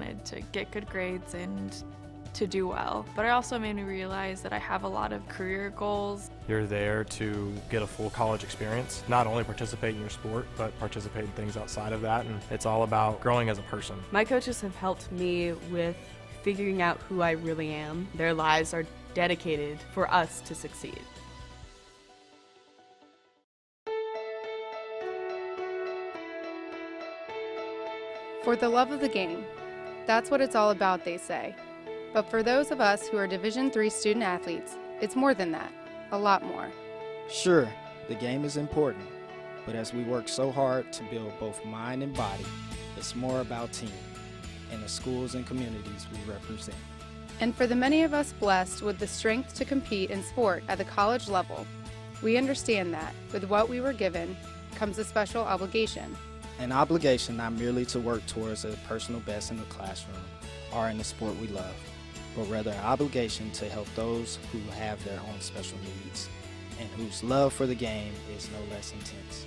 wanted to get good grades and to do well. But it also made me realize that I have a lot of career goals. You're there to get a full college experience, not only participate in your sport, but participate in things outside of that, and it's all about growing as a person. My coaches have helped me with figuring out who I really am. Their lives are dedicated for us to succeed. For the love of the game. That's what it's all about, they say. But for those of us who are Division III student athletes, it's more than that, a lot more. Sure, the game is important, but as we work so hard to build both mind and body, it's more about team and the schools and communities we represent. And for the many of us blessed with the strength to compete in sport at the college level, we understand that with what we were given comes a special obligation. An obligation not merely to work towards a personal best in the classroom or in the sport we love, but rather an obligation to help those who have their own special needs and whose love for the game is no less intense.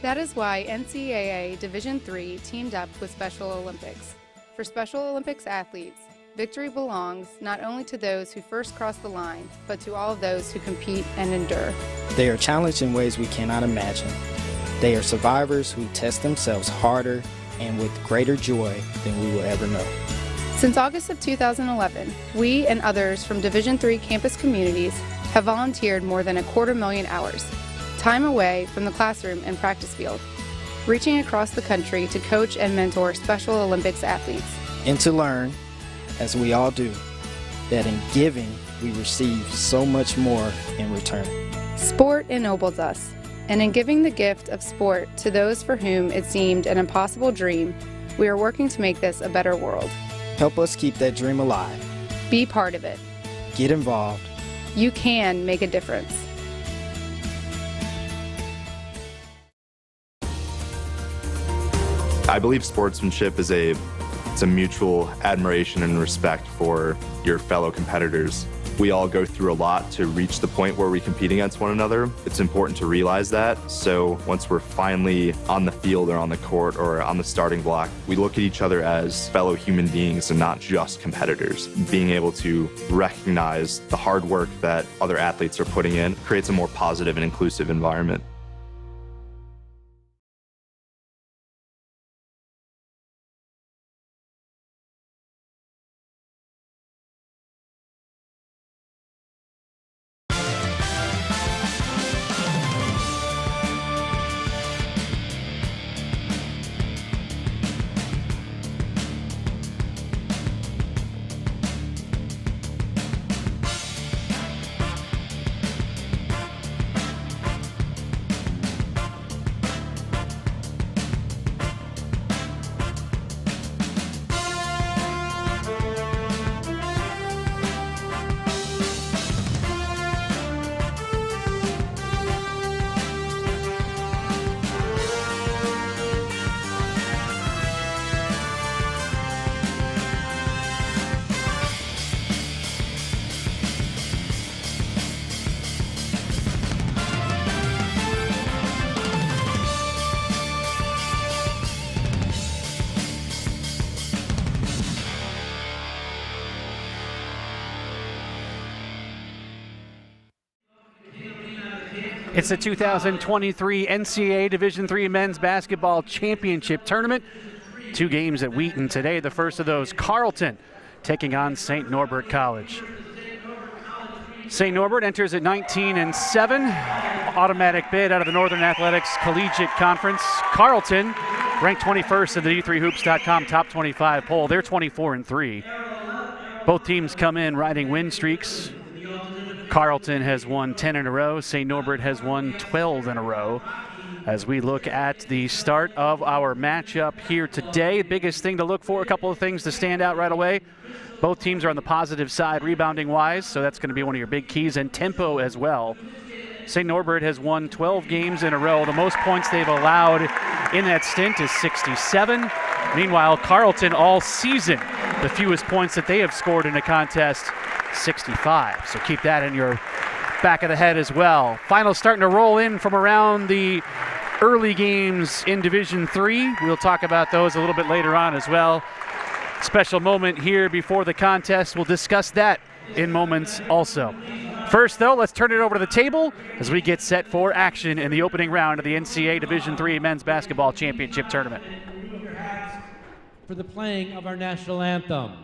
That is why NCAA Division III teamed up with Special Olympics. For Special Olympics athletes, victory belongs not only to those who first cross the line, but to all of those who compete and endure. They are challenged in ways we cannot imagine. They are survivors who test themselves harder and with greater joy than we will ever know. Since August of 2011, we and others from Division III campus communities have volunteered more than 250,000 hours, time away from the classroom and practice field, reaching across the country to coach and mentor Special Olympics athletes. And to learn, as we all do, that in giving we receive so much more in return. Sport ennobles us, and in giving the gift of sport to those for whom it seemed an impossible dream, we are working to make this a better world. Help us keep that dream alive. Be part of it. Get involved. You can make a difference. I believe sportsmanship is a mutual admiration and respect for your fellow competitors. We all go through a lot to reach the point where we compete against one another. It's important to realize that. So once we're finally on the field or on the court or on the starting block, we look at each other as fellow human beings and not just competitors. Being able to recognize the hard work that other athletes are putting in creates a more positive and inclusive environment. It's the 2023 NCAA Division III Men's Basketball Championship Tournament. 2 games at Wheaton today. The first of those, Carleton taking on St. Norbert College. St. Norbert enters at 19-7. Automatic bid out of the Northern Athletics Collegiate Conference. Carleton ranked 21st in the D3Hoops.com Top 25 poll. They're 24-3. Both teams come in riding win streaks. Carleton has won 10 in a row. St. Norbert has won 12 in a row. As we look at the start of our matchup here today, the biggest thing to look for, a couple of things to stand out right away. Both teams are on the positive side rebounding-wise, so that's going to be one of your big keys, and tempo as well. St. Norbert has won 12 games in a row. The most points they've allowed in that stint is 67. Meanwhile, Carleton all season, the fewest points that they have scored in a contest, 65. So keep that in your back of the head as well. Finals starting to roll in from around the early games in Division III. We'll talk about those a little bit later on as well. special moment here before the contest. We'll discuss that in moments also. First, though, let's turn it over to the table as we get set for action in the opening round of the NCAA Division III Men's Basketball Championship Tournament. For the playing of our national anthem.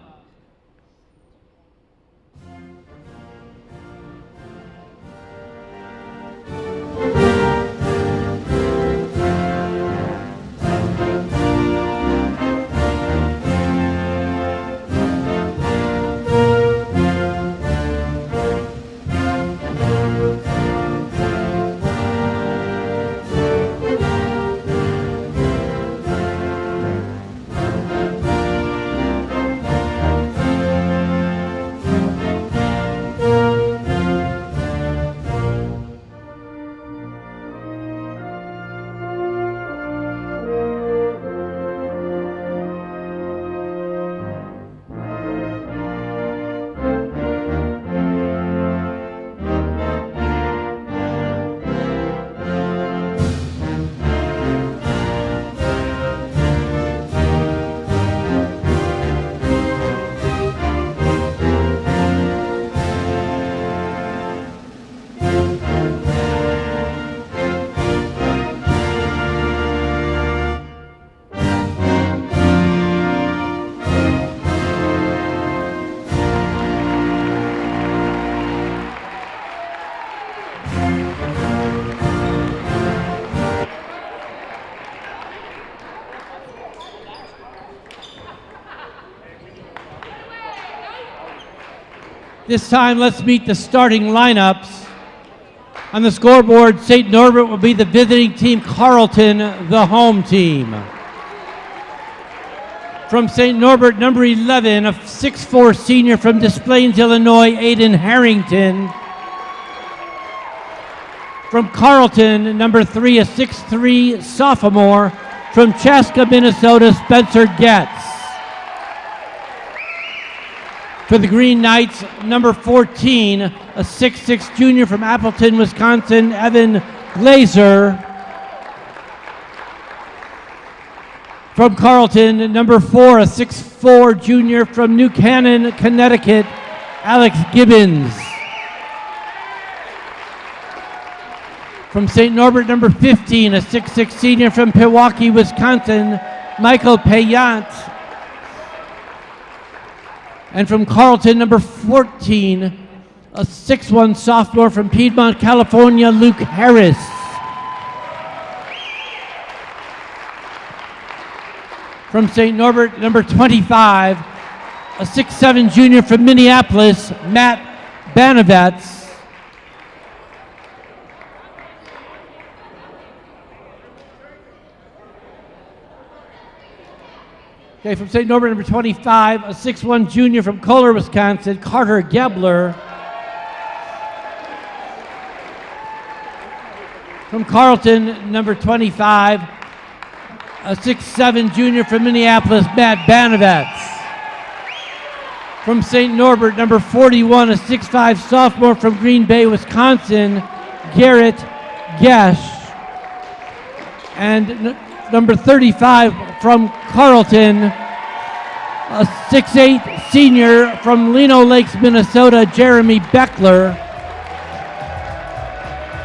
This time, let's meet the starting lineups. On the scoreboard, St. Norbert will be the visiting team, Carleton, the home team. From St. Norbert, number 11, a 6'4" senior from Des Plaines, Illinois, Aiden Harrington. From Carleton, number 3, a 6'3" sophomore from Chaska, Minnesota, Spencer Getz. For the Green Knights, number 14, a 6'6" junior from Appleton, Wisconsin, Evan Glazer. From Carleton, number 4, a 6'4" junior from New Canaan, Connecticut, Alex Gibbons. From St. Norbert, number 15, a 6'6" senior from Pewaukee, Wisconsin, Michael Payant. And from Carleton, number 14, a 6'1" sophomore from Piedmont, California, Luke Harris. From St. Norbert, number 25, a 6'7" junior from Minneapolis, Matt Banavets. Okay, from St. Norbert, number 25, a 6'1" junior from Kohler, Wisconsin, Carter Gebler. From Carleton, number 25, a 6'7" junior from Minneapolis, Matt Banavets. From St. Norbert, number 41, a 6'5" sophomore from Green Bay, Wisconsin, Garrett Gesh. And number 35 from Carleton, a 6'8" senior from Lino Lakes, Minnesota, Jeremy Beckler.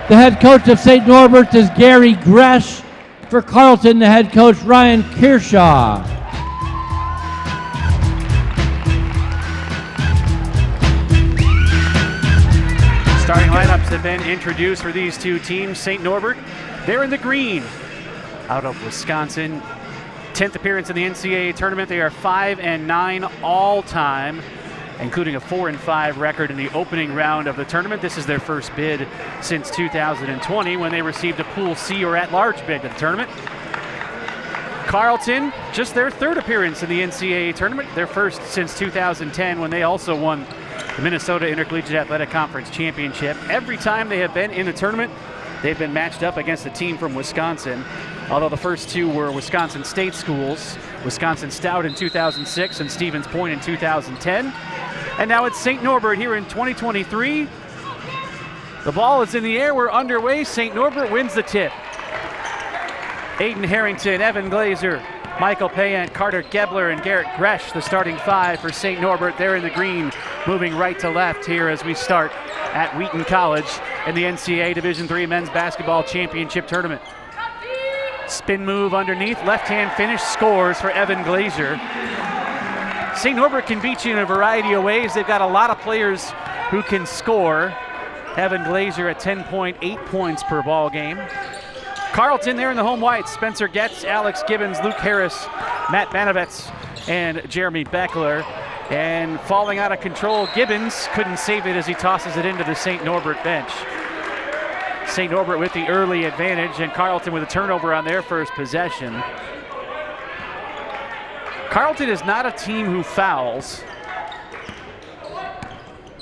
The head coach of St. Norbert is Gary Gresh. For Carleton, the head coach, Ryan Kershaw. Starting lineups have been introduced for these two teams. St. Norbert, they're in the green, out of Wisconsin. 10th appearance in the NCAA tournament. They are 5-9 all time, including a 4-5 record in the opening round of the tournament. This is their first bid since 2020 when they received a Pool C or at-large bid to the tournament. Carleton, just their third appearance in the NCAA tournament, their first since 2010 when they also won the Minnesota Intercollegiate Athletic Conference Championship. Every time they have been in the tournament, they've been matched up against a team from Wisconsin, although the first two were Wisconsin State schools, Wisconsin Stout in 2006 and Stevens Point in 2010. And now it's St. Norbert here in 2023. The ball is in the air, we're underway. St. Norbert wins the tip. Aiden Harrington, Evan Glazer, Michael Payant, Carter Gebler, and Garrett Gresh, the starting 5 for St. Norbert. They're in the green, moving right to left here as we start at Wheaton College in the NCAA Division III Men's Basketball Championship Tournament. Spin move underneath, left-hand finish, scores for Evan Glazer. St. Norbert can beat you in a variety of ways. They've got a lot of players who can score. Evan Glazer at 10.8 points per ball game. Carleton there in the home whites. Spencer Getz, Alex Gibbons, Luke Harris, Matt Banovets, and Jeremy Beckler. And falling out of control, Gibbons couldn't save it as he tosses it into the St. Norbert bench. St. Norbert with the early advantage, and Carleton with a turnover on their first possession. Carleton is not a team who fouls.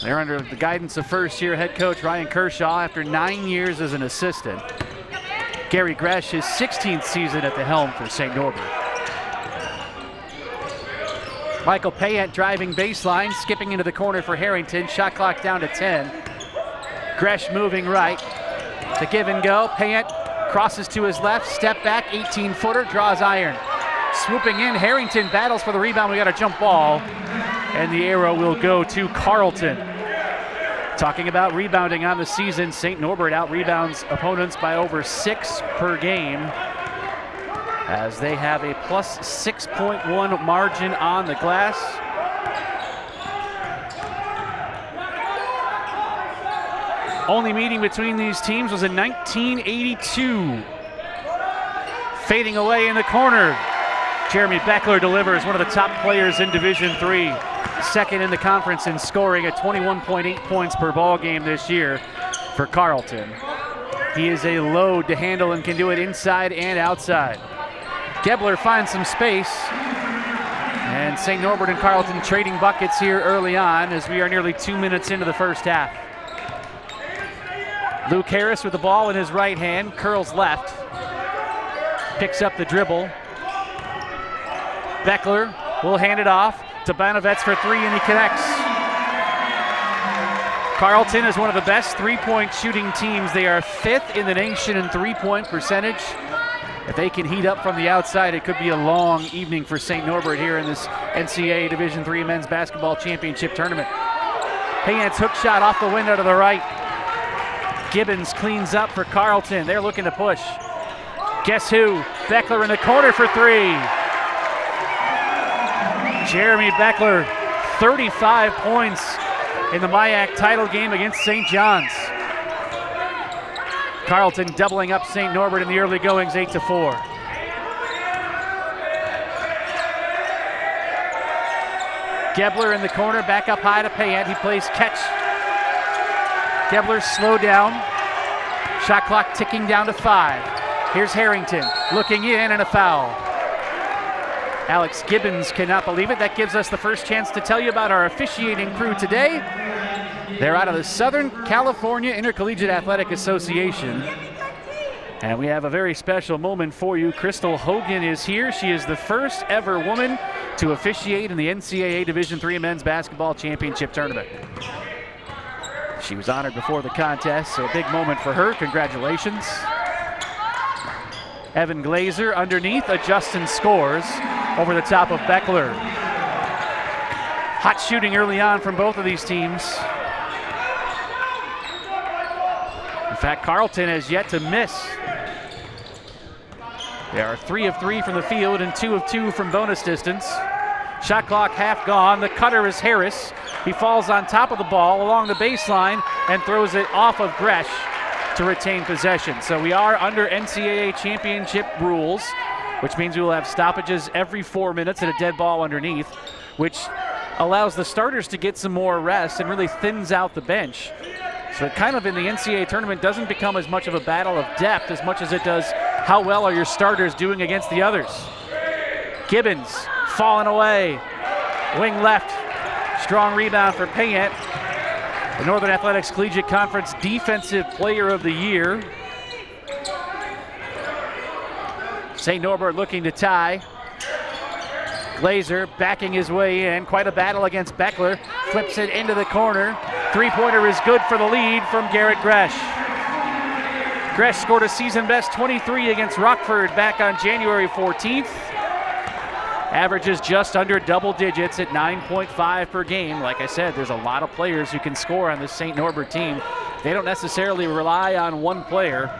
They're under the guidance of first-year head coach Ryan Kershaw after 9 years as an assistant. Gary Gresh, his 16th season at the helm for St. Norbert. Michael Payant driving baseline, skipping into the corner for Harrington. Shot clock down to 10. Gresh moving right. The give and go. Payant crosses to his left, step back, 18-footer, draws iron. Swooping in, Harrington battles for the rebound. We got a jump ball, and the arrow will go to Carleton. Talking about rebounding on the season, St. Norbert out-rebounds opponents by over 6 per game as they have a plus 6.1 margin on the glass. Only meeting between these teams was in 1982. Fading away in the corner, Jeremy Beckler delivers, one of the top players in Division III. Second in the conference in scoring at 21.8 points per ball game this year for Carleton. He is a load to handle and can do it inside and outside. Gebler finds some space, and St. Norbert and Carleton trading buckets here early on as we are nearly 2 minutes into the first half. Luke Harris with the ball in his right hand, curls left, picks up the dribble. Beckler will hand it off to Banovets for 3, and he connects. Carleton is one of the best three-point shooting teams. They are 5th in the nation in three-point percentage. If they can heat up from the outside, it could be a long evening for St. Norbert here in this NCAA Division III Men's Basketball Championship Tournament. Payant's hook shot off the window to the right. Gibbons cleans up for Carleton. They're looking to push. Guess who? Beckler in the corner for 3. Jeremy Beckler, 35 points in the MIAC title game against St. John's. Carleton doubling up St. Norbert in the early goings, 8-4. Gebler in the corner, back up high to Payant. He plays catch. Gebler slowed down. Shot clock ticking down to 5. Here's Harrington looking in, and a foul. Alex Gibbons cannot believe it. That gives us the first chance to tell you about our officiating crew today. They're out of the Southern California Intercollegiate Athletic Association. And we have a very special moment for you. Crystal Hogan is here. She is the first ever woman to officiate in the NCAA Division III Men's Basketball Championship Tournament. She was honored before the contest, so a big moment for her. Congratulations. Evan Glazer underneath, adjusts and scores over the top of Beckler. Hot shooting early on from both of these teams. In fact, Carleton has yet to miss. They are 3 of 3 from the field and 2 of 2 from bonus distance. Shot clock half gone. The cutter is Harris. He falls on top of the ball along the baseline and throws it off of Gresh to retain possession. So we are under NCAA championship rules, which means we will have stoppages every 4 minutes and a dead ball underneath, which allows the starters to get some more rest and really thins out the bench. So it kind of in the NCAA tournament doesn't become as much of a battle of depth as much as it does how well are your starters doing against the others. Gibbons falling away, wing left, strong rebound for Payant. The Northern Athletics Collegiate Conference Defensive Player of the Year. St. Norbert looking to tie. Glazer backing his way in. Quite a battle against Beckler. Flips it into the corner. Three-pointer is good for the lead from Garrett Gresh. Gresh scored a season-best 23 against Rockford back on January 14th. averages just under double digits at 9.5 per game. Like I said, there's a lot of players who can score on this St. Norbert team. They don't necessarily rely on one player.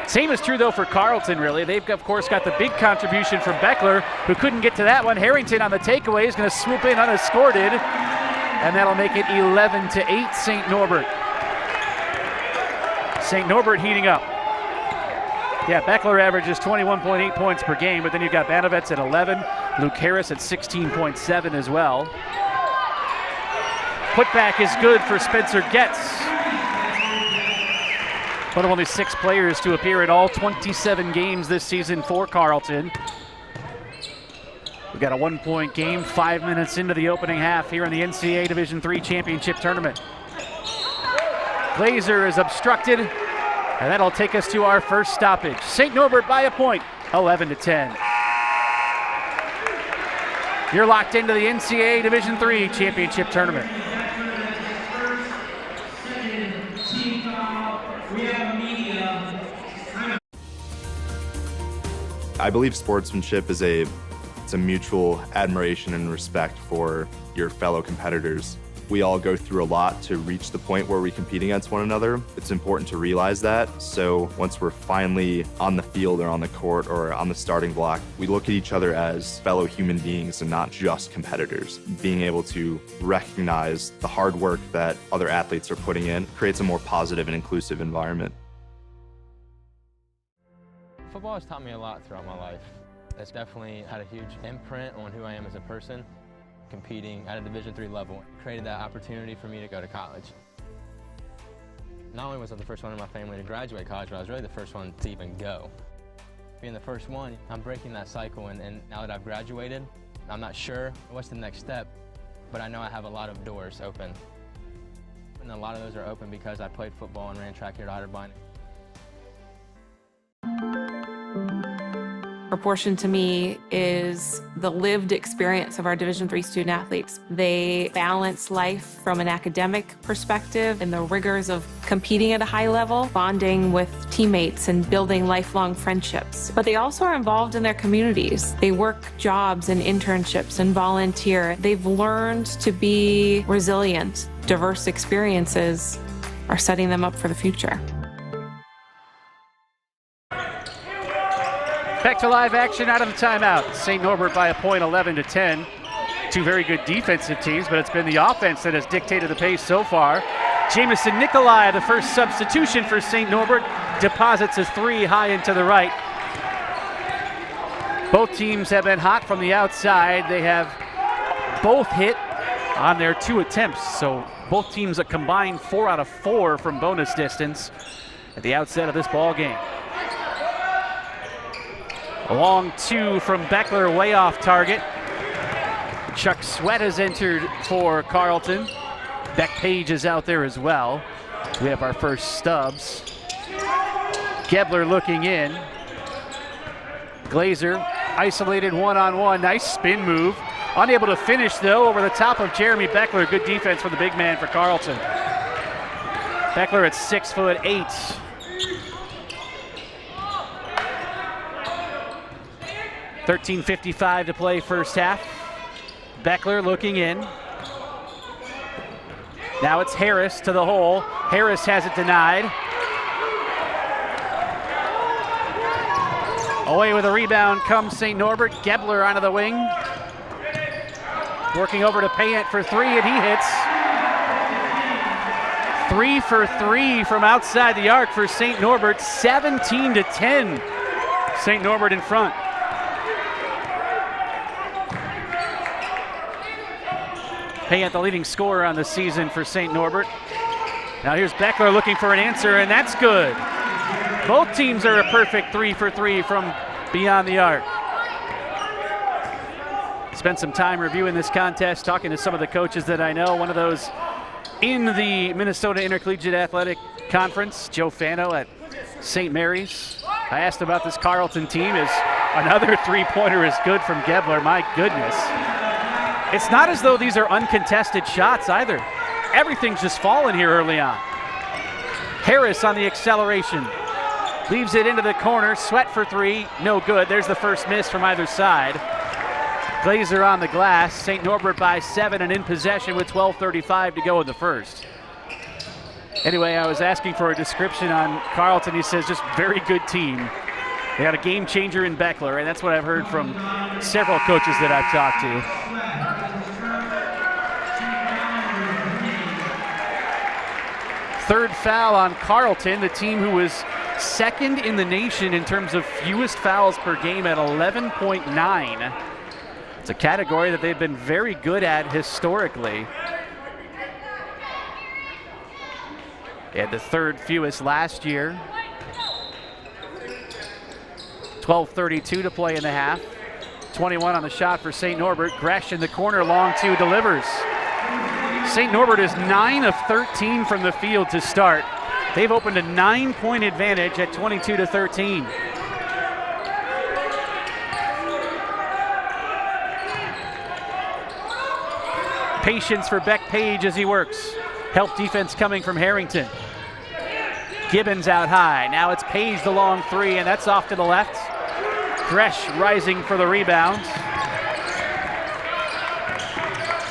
Same is true, though, for Carleton, really. They've, of course, got the big contribution from Beckler, who couldn't get to that one. Harrington on the takeaway is going to swoop in unescorted, and that'll make it 11-8 St. Norbert. St. Norbert heating up. Yeah, Beckler averages 21.8 points per game, but then you've got Banovets at 11, Luke Harris at 16.7 as well. Putback is good for Spencer Getz. One of only 6 players to appear in all 27 games this season for Carleton. We've got a 1-point game, 5 minutes into the opening half here in the NCAA Division III Championship Tournament. Glazer is obstructed, and that'll take us to our first stoppage. St. Norbert by a point, 11-10. You're locked into the NCAA Division III Championship Tournament. I believe sportsmanship is it's a mutual admiration and respect for your fellow competitors. We all go through a lot to reach the point where we compete against one another. It's important to realize that. So once we're finally on the field or on the court or on the starting block, we look at each other as fellow human beings and not just competitors. Being able to recognize the hard work that other athletes are putting in creates a more positive and inclusive environment. Football has taught me a lot throughout my life. It's definitely had a huge imprint on who I am as a person. Competing at a Division III level created that opportunity for me to go to college. Not only was I the first one in my family to graduate college, but I was really the first one to even go. Being the first one, I'm breaking that cycle, and now that I've graduated, I'm not sure what's the next step, but I know I have a lot of doors open. And a lot of those are open because I played football and ran track here at Otterbein. Proportion to me is the lived experience of our Division III student athletes. They balance life from an academic perspective and the rigors of competing at a high level, bonding with teammates and building lifelong friendships. But they also are involved in their communities. They work jobs and internships and volunteer. They've learned to be resilient. Diverse experiences are setting them up for the future. Back to live action out of the timeout. St. Norbert by a point, 11-10. Two very good defensive teams, but it's been the offense that has dictated the pace so far. Jamison Nikolai, the first substitution for St. Norbert, deposits a 3 high into the right. Both teams have been hot from the outside. They have both hit on their 2 attempts, so both teams a combined 4 out of 4 from bonus distance at the outset of this ball game. A long 2 from Beckler, way off target. Chuck Sweat has entered for Carleton. Beck Page is out there as well. We have our first stubs. Gebler looking in. Glazer isolated one-on-one. Nice spin move. Unable to finish, though, over the top of Jeremy Beckler. Good defense for the big man for Carleton. Beckler at 6'8". 13:55 to play first half. Beckler looking in. Now it's Harris to the hole. Harris has it denied. Away with a rebound comes St. Norbert. Gebler onto the wing. Working over to Payant for 3, and he hits. 3 for 3 from outside the arc for St. Norbert. 17-10. St. Norbert in front. Payant, the leading scorer on the season for St. Norbert. Now here's Beckler looking for an answer, and that's good. Both teams are a perfect 3 for 3 from beyond the arc. Spent some time reviewing this contest, talking to some of the coaches that I know. One of those in the Minnesota Intercollegiate Athletic Conference, Joe Fano at St. Mary's. I asked about this Carleton team. Is another 3-pointer is good from Gebler. My goodness. It's not as though these are uncontested shots either. Everything's just fallen here early on. Harris on the acceleration. Leaves it into the corner. Sweat for 3. No good. There's the first miss from either side. Glazer on the glass. St. Norbert by 7 and in possession with 12:35 to go in the first. Anyway, I was asking for a description on Carleton. He says just very good team. They got a game changer in Beckler, and that's what I've heard from several coaches that I've talked to. Third foul on Carleton, the team who was second in the nation in terms of fewest fouls per game at 11.9. It's a category that they've been very good at historically. They had the third fewest last year. 12:32 to play in the half. 21 on the shot for St. Norbert. Gresh in the corner, long two, delivers. St. Norbert is 9 of 13 from the field to start. They've opened a 9-point advantage at 22-13. Patience for Beck Page as he works. Help defense coming from Harrington. Gibbons out high. Now it's Page the long three, and that's off to the left. Gresh rising for the rebound.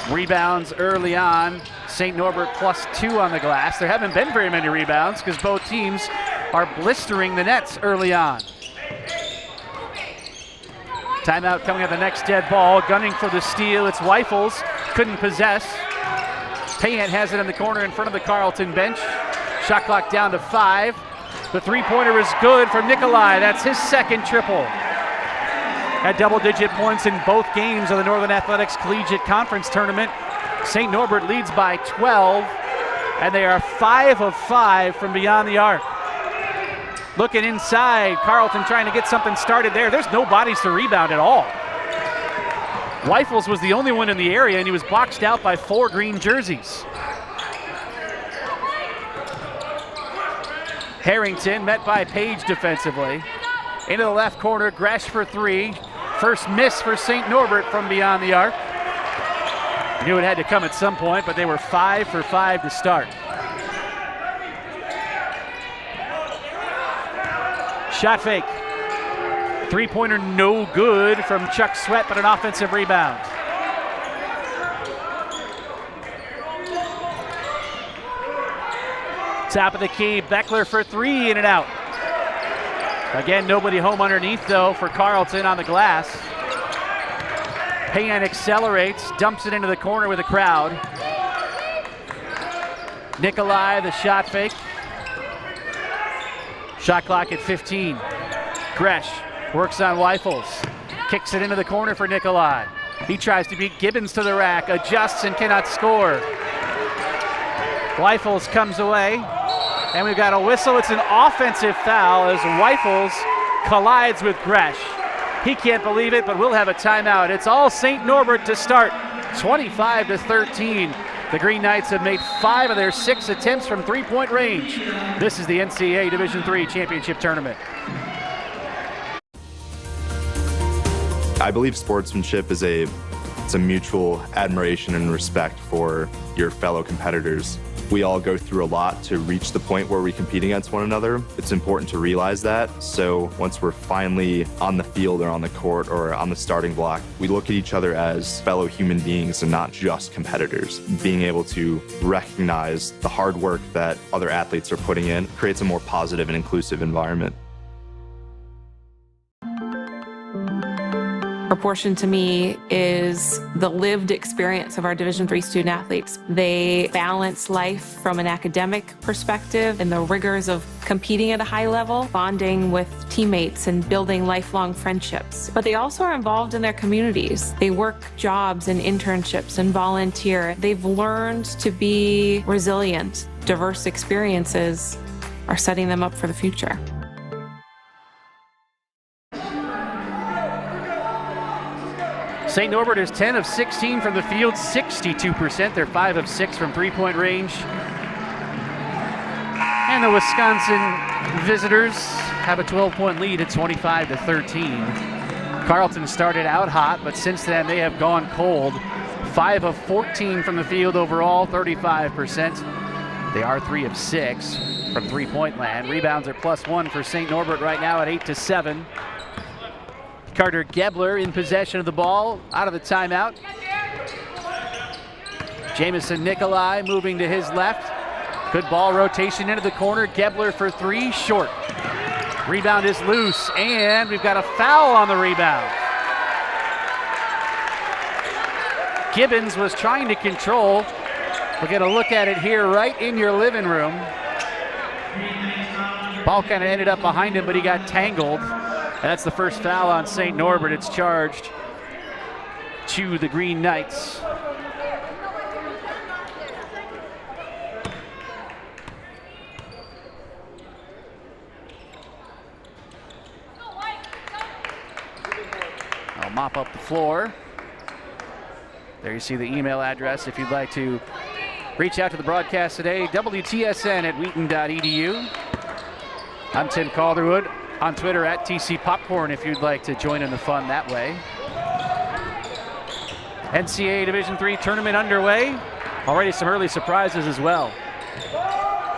Rebounds early on. St. Norbert +2 on the glass. There haven't been very many rebounds because both teams are blistering the nets early on. Timeout coming at the next dead ball. Gunning for the steal. It's Weifels. Couldn't possess. Payant has it in the corner in front of the Carleton bench. Shot clock down to 5. The three-pointer is good from Nikolai. That's his second triple. Had double-digit points in both games of the Northern Athletics Collegiate Conference Tournament. St. Norbert leads by 12, and they are 5 of 5 from beyond the arc. Looking inside, Carleton trying to get something started there. There's no bodies to rebound at all. Weifels was the only one in the area, and he was boxed out by 4 green jerseys. Harrington met by Page defensively. Into the left corner, Gresh for 3. First miss for St. Norbert from beyond the arc. Knew it had to come at some point, but they were 5 for 5 to start. Shot fake. Three-pointer no good from Chuck Sweat, but an offensive rebound. Top of the key, Beckler for 3, in and out. Again, nobody home underneath though for Carleton on the glass. Payant accelerates, dumps it into the corner with a crowd. Nikolai, the shot fake. Shot clock at 15. Gresh works on Weifels. Kicks it into the corner for Nikolai. He tries to beat Gibbons to the rack, adjusts and cannot score. Weifels comes away, and we've got a whistle. It's an offensive foul as Weifels collides with Gresh. He can't believe it, but we'll have a timeout. It's all St. Norbert to start, 25-13. The Green Knights have made 5 of their 6 attempts from three-point range. This is the NCAA Division III Championship Tournament. I believe sportsmanship is it's a mutual admiration and respect for your fellow competitors. We all go through a lot to reach the point where we compete against one another. It's important to realize that. So once we're finally on the field or on the court or on the starting block, we look at each other as fellow human beings and not just competitors. Being able to recognize the hard work that other athletes are putting in creates a more positive and inclusive environment. Proportion to me is the lived experience of our Division III student athletes. They balance life from an academic perspective and the rigors of competing at a high level, bonding with teammates and building lifelong friendships. But they also are involved in their communities. They work jobs and internships and volunteer. They've learned to be resilient. Diverse experiences are setting them up for the future. St. Norbert is 10 of 16 from the field, 62%. They're 5 of 6 from three-point range. And the Wisconsin visitors have a 12-point lead at 25-13. Carleton started out hot, but since then they have gone cold. 5 of 14 from the field overall, 35%. They are 3 of 6 from three-point land. Rebounds are +1 for St. Norbert right now at 8-7. Carter Gebler in possession of the ball out of the timeout. Jamison Nikolai moving to his left. Good ball rotation into the corner. Gebler for three, short. Rebound is loose, and we've got a foul on the rebound. Gibbons was trying to control. We're going to look at it here right in your living room. Ball kind of ended up behind him, but he got tangled. And that's the first foul on St. Norbert. It's charged to the Green Knights. I'll mop up the floor. There you see the email address if you'd like to reach out to the broadcast today, WTSN@wheaton.edu. I'm Tim Calderwood on Twitter @TCPopcorn if you'd like to join in the fun that way. NCAA Division III tournament underway. Already some early surprises as well.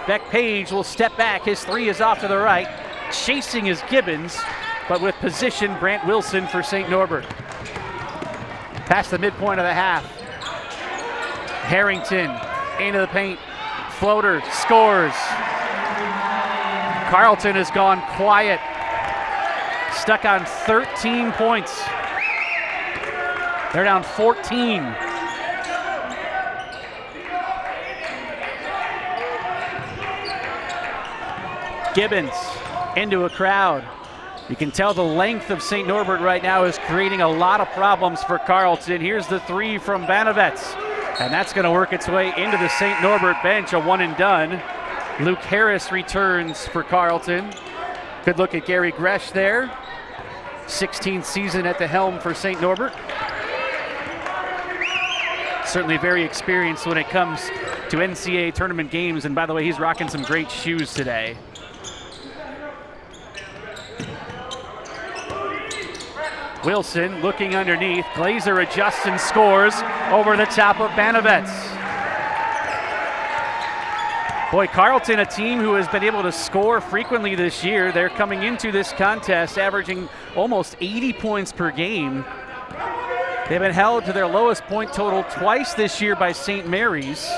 Beck Page will step back. His three is off to the right. Chasing is Gibbons, but with position, Brant Wilson for St. Norbert. Past the midpoint of the half. Harrington into the paint. Floater scores. Carleton has gone quiet. Stuck on 13 points. They're down 14. Gibbons into a crowd. You can tell the length of St. Norbert right now is creating a lot of problems for Carleton. Here's the three from Banavets, and that's going to work its way into the St. Norbert bench, a one and done. Luke Harris returns for Carleton. Good look at Gary Gresh there. 16th season at the helm for St. Norbert. Certainly very experienced when it comes to NCAA tournament games, and by the way, he's rocking some great shoes today. Wilson looking underneath. Glazer adjusts and scores over the top of Banavets. Boy, Carleton, a team who has been able to score frequently this year. They're coming into this contest averaging almost 80 points per game. They've been held to their lowest point total twice this year by St. Mary's.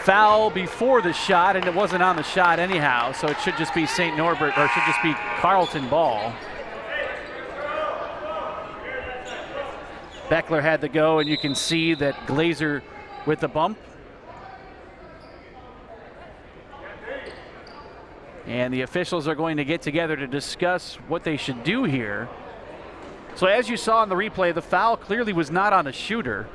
Foul before the shot, and it wasn't on the shot anyhow, so it should just be St. Norbert, or it should just be Carleton ball. Beckler had the go, and you can see that Glazer with the bump. And the officials are going to get together to discuss what they should do here. So as you saw in the replay, the foul clearly was not on the shooter.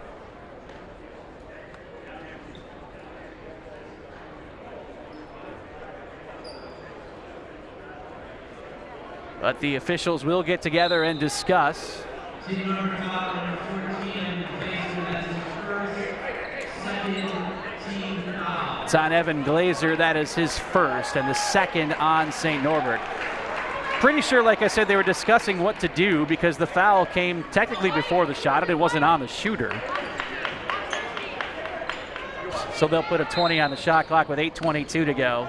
But the officials will get together and discuss. It's on Evan Glazer. That is his first, and the second on St. Norbert. Pretty sure, like I said, they were discussing what to do because the foul came technically before the shot and it wasn't on the shooter. So they'll put a 20 on the shot clock with 8:22 to go.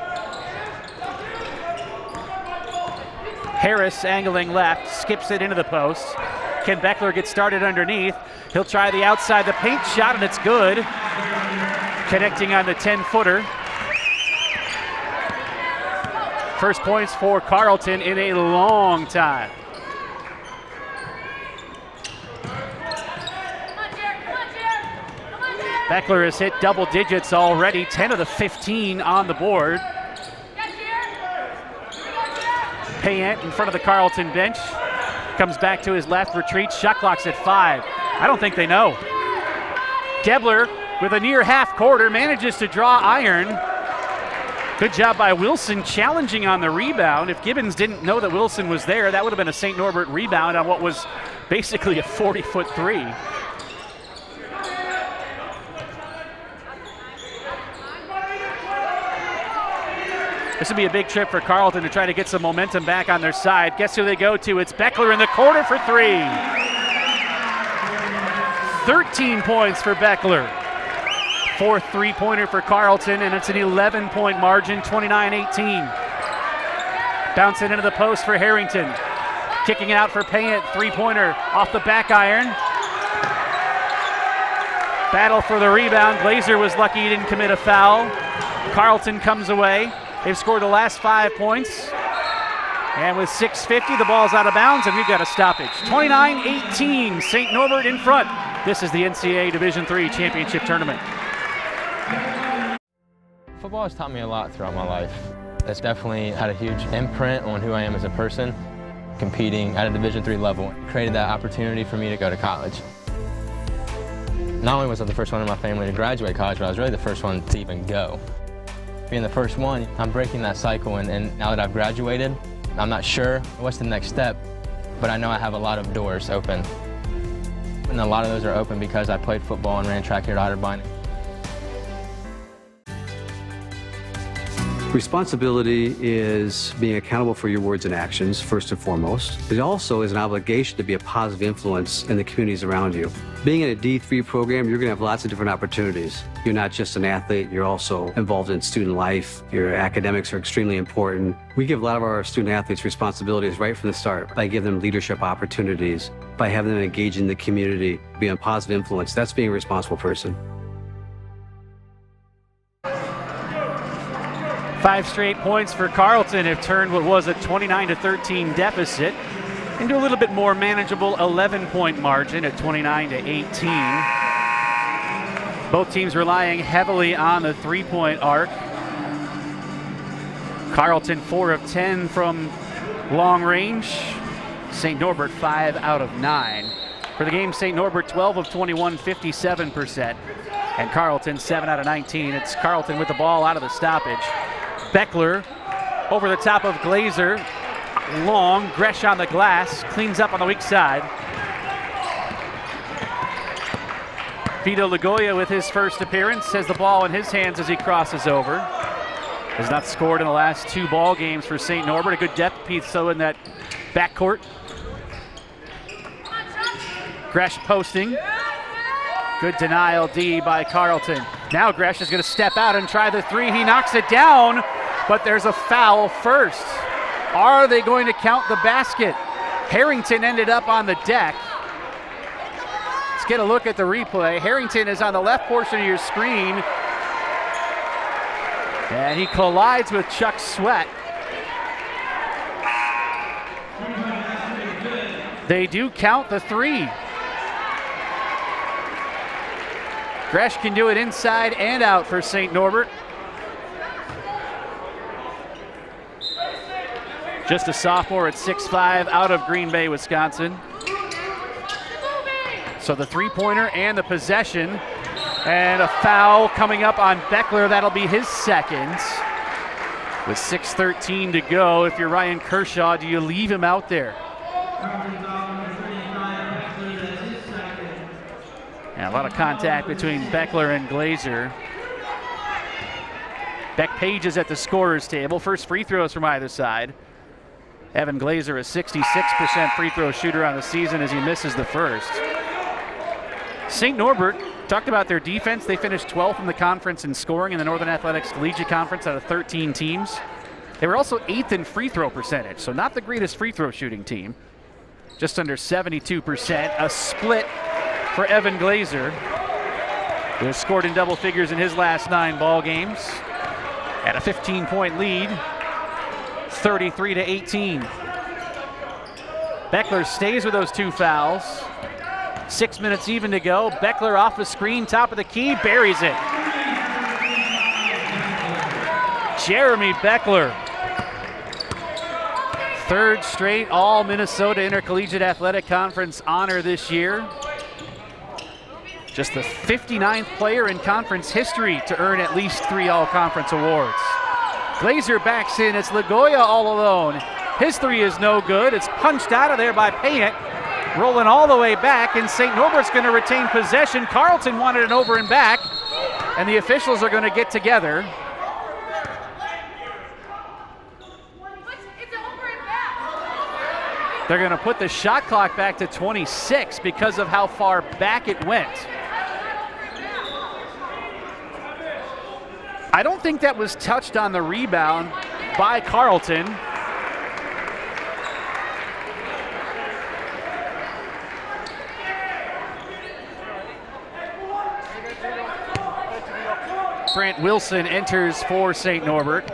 Harris angling left, skips it into the post. Can Beckler get started underneath? He'll try the outside the paint shot, and it's good. Connecting on the 10-footer. First points for Carleton in a long time. Beckler has hit double digits already, 10 of the 15 on the board. Payant in front of the Carleton bench. Comes back to his left, retreats, shot clock's at 5. I don't think they know. Gebler with a near half quarter manages to draw iron. Good job by Wilson challenging on the rebound. If Gibbons didn't know that Wilson was there, that would have been a St. Norbert rebound on what was basically a 40-foot three. This would be a big trip for Carleton to try to get some momentum back on their side. Guess who they go to? It's Beckler in the corner for three. 13 points for Beckler. Fourth three-pointer for Carleton, and it's an 11-point margin, 29-18. Bouncing into the post for Harrington. Kicking it out for Payant, three-pointer off the back iron. Battle for the rebound. Glazer was lucky he didn't commit a foul. Carleton comes away. They've scored the last 5 points. And with 6:50, the ball's out of bounds, and we've got a stoppage. 29-18, St. Norbert in front. This is the NCAA Division III Championship Tournament. Football has taught me a lot throughout my life. It's definitely had a huge imprint on who I am as a person. Competing at a Division III level created that opportunity for me to go to college. Not only was I the first one in my family to graduate college, but I was really the first one to even go. Being the first one, I'm breaking that cycle, and now that I've graduated, I'm not sure what's the next step, but I know I have a lot of doors open. And a lot of those are open because I played football and ran track here at Otterbein. Responsibility is being accountable for your words and actions, first and foremost. It also is an obligation to be a positive influence in the communities around you. Being in a D3 program, you're going to have lots of different opportunities. You're not just an athlete, you're also involved in student life. Your academics are extremely important. We give a lot of our student athletes responsibilities right from the start by giving them leadership opportunities, by having them engage in the community, being a positive influence. That's being a responsible person. 5 straight points for Carleton have turned what was a 29-13 deficit into a little bit more manageable 11-point margin at 29-18. Both teams relying heavily on the three-point arc. Carleton 4 of 10 from long range. St. Norbert 5 out of 9. For the game, St. Norbert 12 of 21, 57%. And Carleton 7 out of 19. It's Carleton with the ball out of the stoppage. Beckler over the top of Glazer. Long, Gresh on the glass, cleans up on the weak side. Vito Lagoya with his first appearance has the ball in his hands as he crosses over. Has not scored in the last 2 ball games for St. Norbert. A good depth piece though in that backcourt. Gresh posting. Good denial D by Carleton. Now Gresh is going to step out and try the three. He knocks it down, but there's a foul first. Are they going to count the basket? Harrington ended up on the deck. Let's get a look at the replay. Harrington is on the left portion of your screen, and he collides with Chuck Sweat. They do count the three. Gresh can do it inside and out for St. Norbert. Just a sophomore at 6'5", out of Green Bay, Wisconsin. So the three-pointer and the possession. And a foul coming up on Beckler. That'll be his second. With 6:13 to go, if you're Ryan Kershaw, do you leave him out there? And a lot of contact between Beckler and Glazer. Beck Page is at the scorer's table. First free throws from either side. Evan Glazer, a 66% free throw shooter on the season as he misses the first. St. Norbert, talked about their defense. They finished 12th in the conference in scoring in the Northern Athletics Collegiate Conference out of 13 teams. They were also 8th in free throw percentage, so not the greatest free throw shooting team. Just under 72%. A split for Evan Glazer, who has scored in double figures in his last 9 ball games. At a 15-point lead, 33-18. Beckler stays with those 2 fouls. 6 minutes even to go. Beckler off the screen, top of the key, buries it. Jeremy Beckler. 3rd straight All-Minnesota Intercollegiate Athletic Conference honor this year. Just the 59th player in conference history to earn at least 3 All-Conference awards. Glazer backs in. It's Lagoya all alone. His 3 is no good. It's punched out of there by Payant. Rolling all the way back, and St. Norbert's going to retain possession. Carleton wanted an over and back, and the officials are going to get together. They're going to put the shot clock back to 26 because of how far back it went. I don't think that was touched on the rebound by Carleton. Brant Wilson enters for St. Norbert.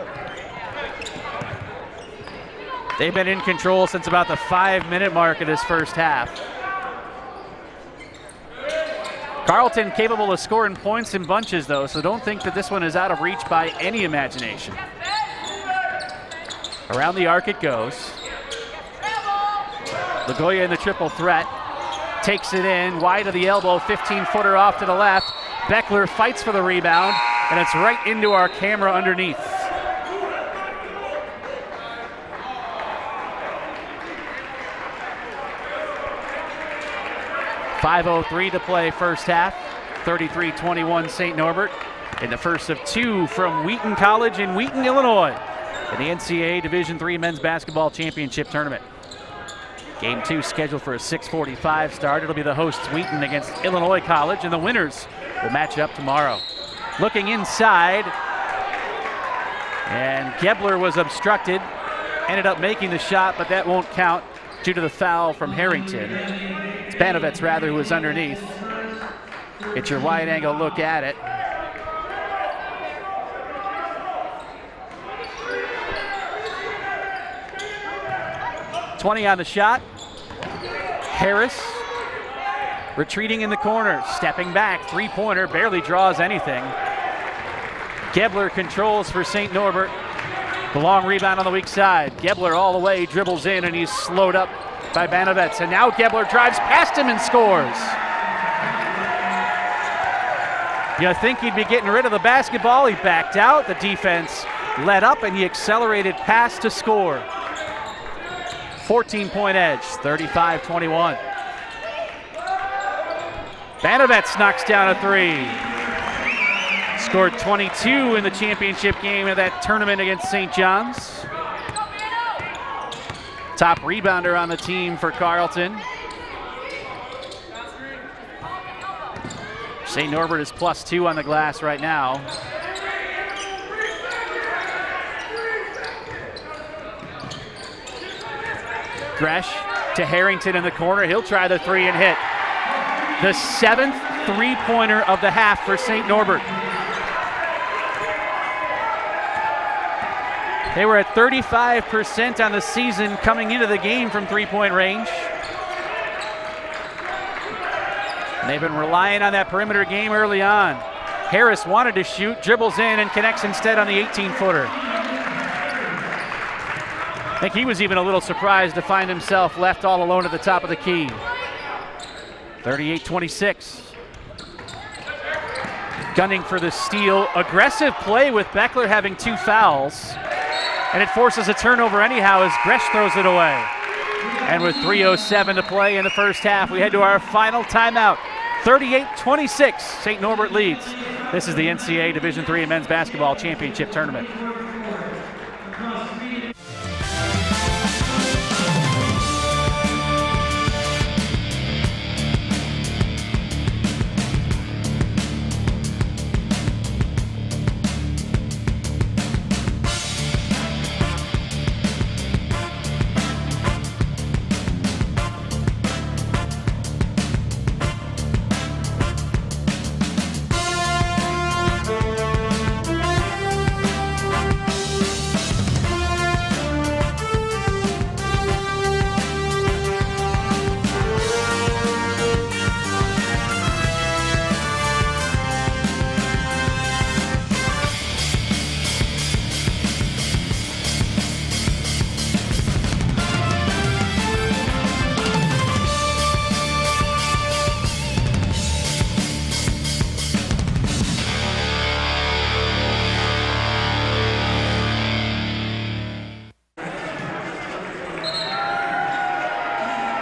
They've been in control since about the 5-minute mark of this first half. Carleton capable of scoring points in bunches, though, so don't think that this one is out of reach by any imagination. Around the arc it goes. LaGoya in the triple threat. Takes it in, wide of the elbow, 15-footer off to the left. Beckler fights for the rebound, and it's right into our camera underneath. .5:03 to play first half. 33-21 St. Norbert in the first of two from Wheaton College in Wheaton, Illinois in the NCAA Division III Men's Basketball Championship Tournament. Game 2 scheduled for a 6:45 start. It'll be the hosts Wheaton against Illinois College, and the winners will match up tomorrow. Looking inside, and Gebler was obstructed. Ended up making the shot, but that won't count due to the foul from Harrington. It's Banovets, rather, who is underneath. Get your wide-angle look at it. .20 on the shot. Harris retreating in the corner, stepping back, three-pointer, barely draws anything. Gebler controls for St. Norbert. The long rebound on the weak side. Gebler all the way, dribbles in, and he's slowed up by Banovets. And now Gebler drives past him and scores. You think he'd be getting rid of the basketball. He backed out. The defense let up, and he accelerated past to score. 14-point edge, 35-21. Banovets knocks down a three. Scored 22 in the championship game of that tournament against St. John's. Top rebounder on the team for Carleton. St. Norbert is +2 on the glass right now. Gresh to Harrington in the corner. He'll try the three and hit. The 7th three-pointer of the half for St. Norbert. They were at 35% on the season coming into the game from three-point range. And they've been relying on that perimeter game early on. Harris wanted to shoot, dribbles in, and connects instead on the 18-footer. I think he was even a little surprised to find himself left all alone at the top of the key. 38-26. Gunning for the steal. Aggressive play with Beckler having 2 fouls. And it forces a turnover anyhow as Gresh throws it away. And with 3:07 to play in the first half, we head to our final timeout. 38-26, St. Norbert leads. This is the NCAA Division III Men's Basketball Championship Tournament.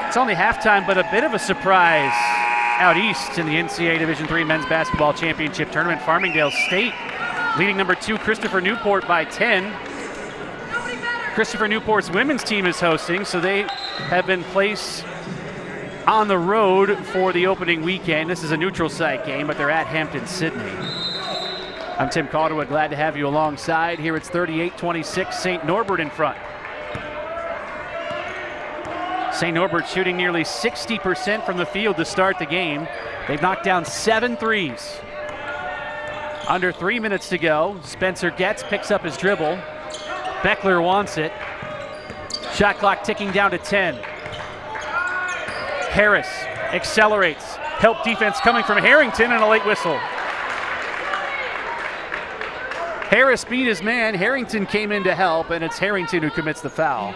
It's only halftime, but a bit of a surprise out east in the NCAA Division III Men's Basketball Championship Tournament. Farmingdale State leading number 2 Christopher Newport by 10. Christopher Newport's women's team is hosting, so they have been placed on the road for the opening weekend. This is a neutral site game, but they're at Hampton-Sydney. I'm Tim Calderwood, glad to have you alongside. Here it's 38-26, St. Norbert in front. St. Norbert shooting nearly 60% from the field to start the game. They've knocked down 7 threes. Under 3 minutes to go. Spencer picks up his dribble. Beckler wants it. Shot clock ticking down to 10. Harris accelerates. Help defense coming from Harrington and a late whistle. Harris beat his man. Harrington came in to help, and it's Harrington who commits the foul.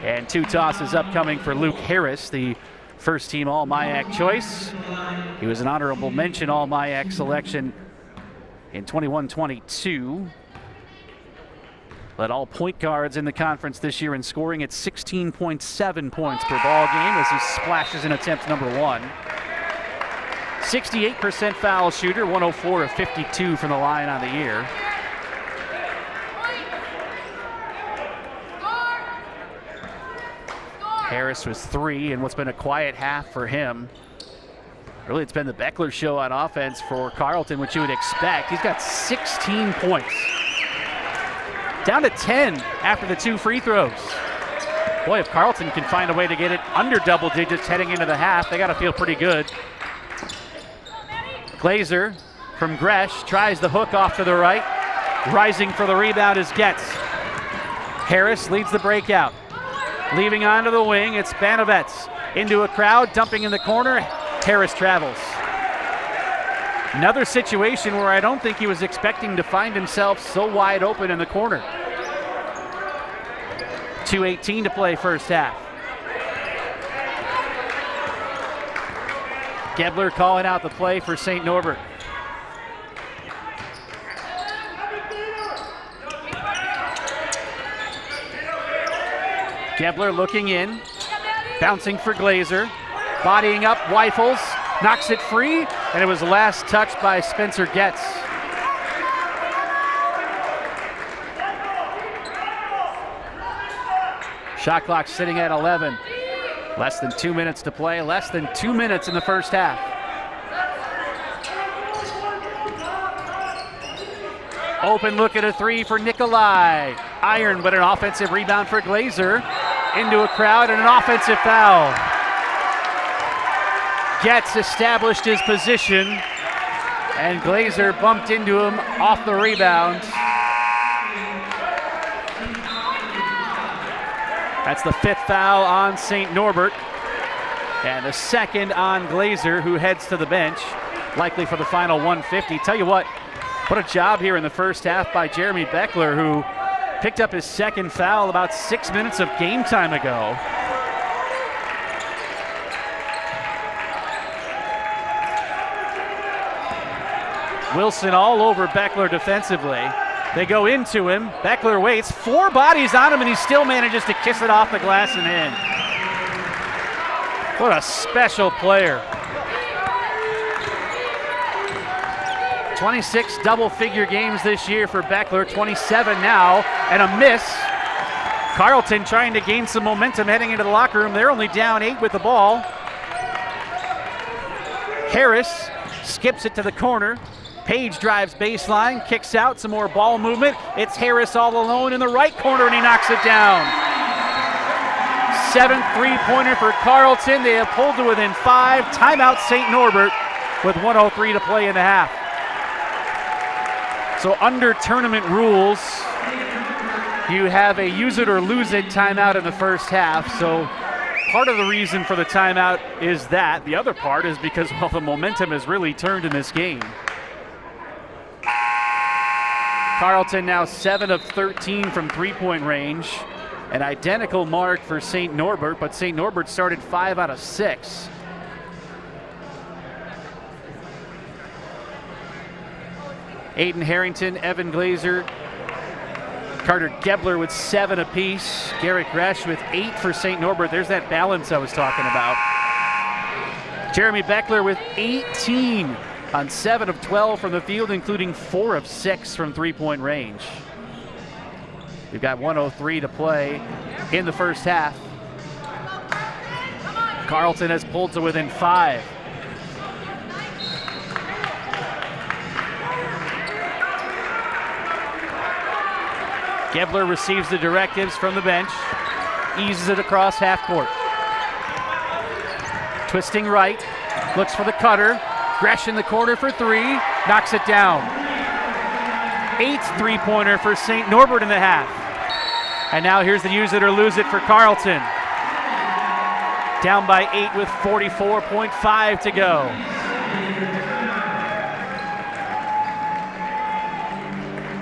And 2 tosses upcoming for Luke Harris, the first team All-MIAC choice. He was an honorable mention All-MIAC selection in 21-22. Led all point guards in the conference this year in scoring at 16.7 points per ball game as he splashes in attempt number 1. 68% foul shooter, 104 of 52 from the line on the year. Harris was 3 in what's been a quiet half for him. Really, it's been the Beckler show on offense for Carleton, which you would expect. He's got 16 points. Down to 10 after the 2 free throws. Boy, if Carleton can find a way to get it under double digits heading into the half, they got to feel pretty good. Glazer from Gresh tries the hook off to the right. Rising for the rebound is Getz. Harris leads the breakout. Leaving onto the wing, it's Banovets. Into a crowd, dumping in the corner. Harris travels. Another situation where I don't think he was expecting to find himself so wide open in the corner. 2:18 to play first half. Gebler calling out the play for St. Norbert. Gebler looking in, bouncing for Glazer, bodying up, Weifels, knocks it free, and it was last touched by Spencer Getz. Shot clock sitting at 11. Less than 2 minutes to play, less than 2 minutes in the first half. Open look at a 3 for Nikolai. Iron, but an offensive rebound for Glazer. Into a crowd and an offensive foul. Getz established his position, and Glazer bumped into him off the rebound. That's the 5th foul on St. Norbert, and the 2nd on Glazer, who heads to the bench, likely for the final 150. Tell you what a job here in the first half by Jeremy Beckler, who picked up his 2nd foul about 6 minutes of game time ago. Wilson all over Beckler defensively. They go into him. Beckler waits. 4 bodies on him, and he still manages to kiss it off the glass and in. What a special player. 26 double-figure games this year for Beckler, 27 now, and a miss. Carleton trying to gain some momentum heading into the locker room. They're only down 8 with the ball. Harris skips it to the corner. Page drives baseline, kicks out, some more ball movement. It's Harris all alone in the right corner, and he knocks it down. 7th three-pointer for Carleton. They have pulled to within 5. Timeout St. Norbert with 1:03 to play in the half. So under tournament rules, you have a use it or lose it timeout in the first half. So part of the reason for the timeout is that. The other part is because, well, the momentum has really turned in this game. Carleton now 7 of 13 from three-point range. An identical mark for St. Norbert, but St. Norbert started 5 out of 6. Aiden Harrington, Evan Glazer, Carter Gebler with 7 apiece. Garrett Gresh with 8 for St. Norbert. There's that balance I was talking about. Jeremy Beckler with 18 on 7 of 12 from the field, including 4 of 6 from three-point range. We've got 1:03 to play in the first half. Carleton has pulled to within 5. Gebler receives the directives from the bench, eases it across half court. Twisting right, looks for the cutter, Gresh in the corner for three, knocks it down. 8th three-pointer for St. Norbert in the half. And now here's the use it or lose it for Carleton. Down by 8 with 44.5 to go.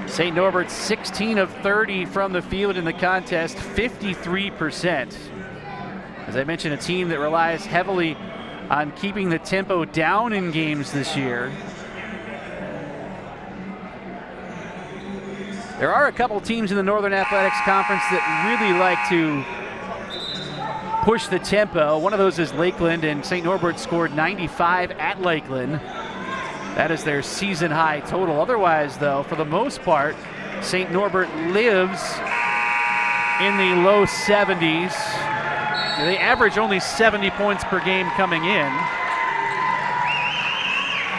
St. Norbert 16 of 30 from the field in the contest, 53%. As I mentioned, a team that relies heavily on keeping the tempo down in games this year. There are a couple teams in the Northern Athletics Conference that really like to push the tempo. One of those is Lakeland, and St. Norbert scored 95 at Lakeland. That is their season high total. Otherwise, though, for the most part, St. Norbert lives in the low 70s. They average only 70 points per game coming in.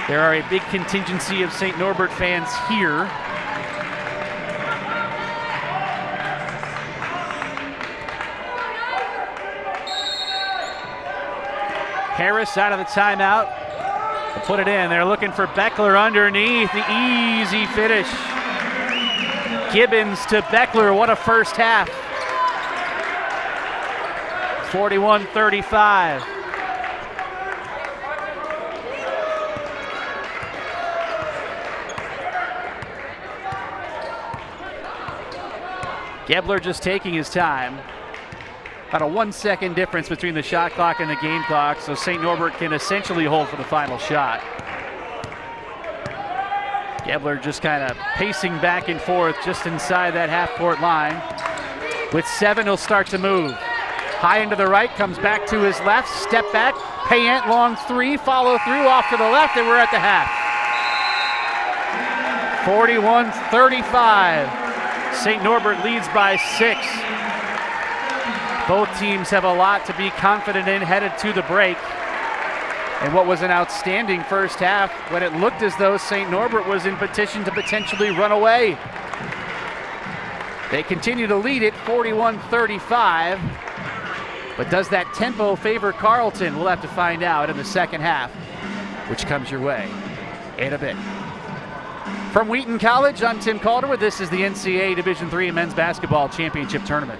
There are a big contingency of St. Norbert fans here. Harris out of the timeout. They'll put it in. They're looking for Beckler underneath. The easy finish. Gibbons to Beckler. What a first half. 41-35. Gebler just taking his time. About a 1 second difference between the shot clock and the game clock, so St. Norbert can essentially hold for the final shot. Gebler just kind of pacing back and forth just inside that half-court line. With 7, he'll start to move. High into the right, comes back to his left, step back, Payant long 3, follow through, off to the left, and we're at the half. 41-35. St. Norbert leads by 6. Both teams have a lot to be confident in headed to the break. And what was an outstanding first half when it looked as though St. Norbert was in position to potentially run away. They continue to lead it 41-35. But does that tempo favor Carleton? We'll have to find out in the second half, which comes your way in a bit. From Wheaton College, I'm Tim Calderwood. This is the NCAA Division III Men's Basketball Championship Tournament.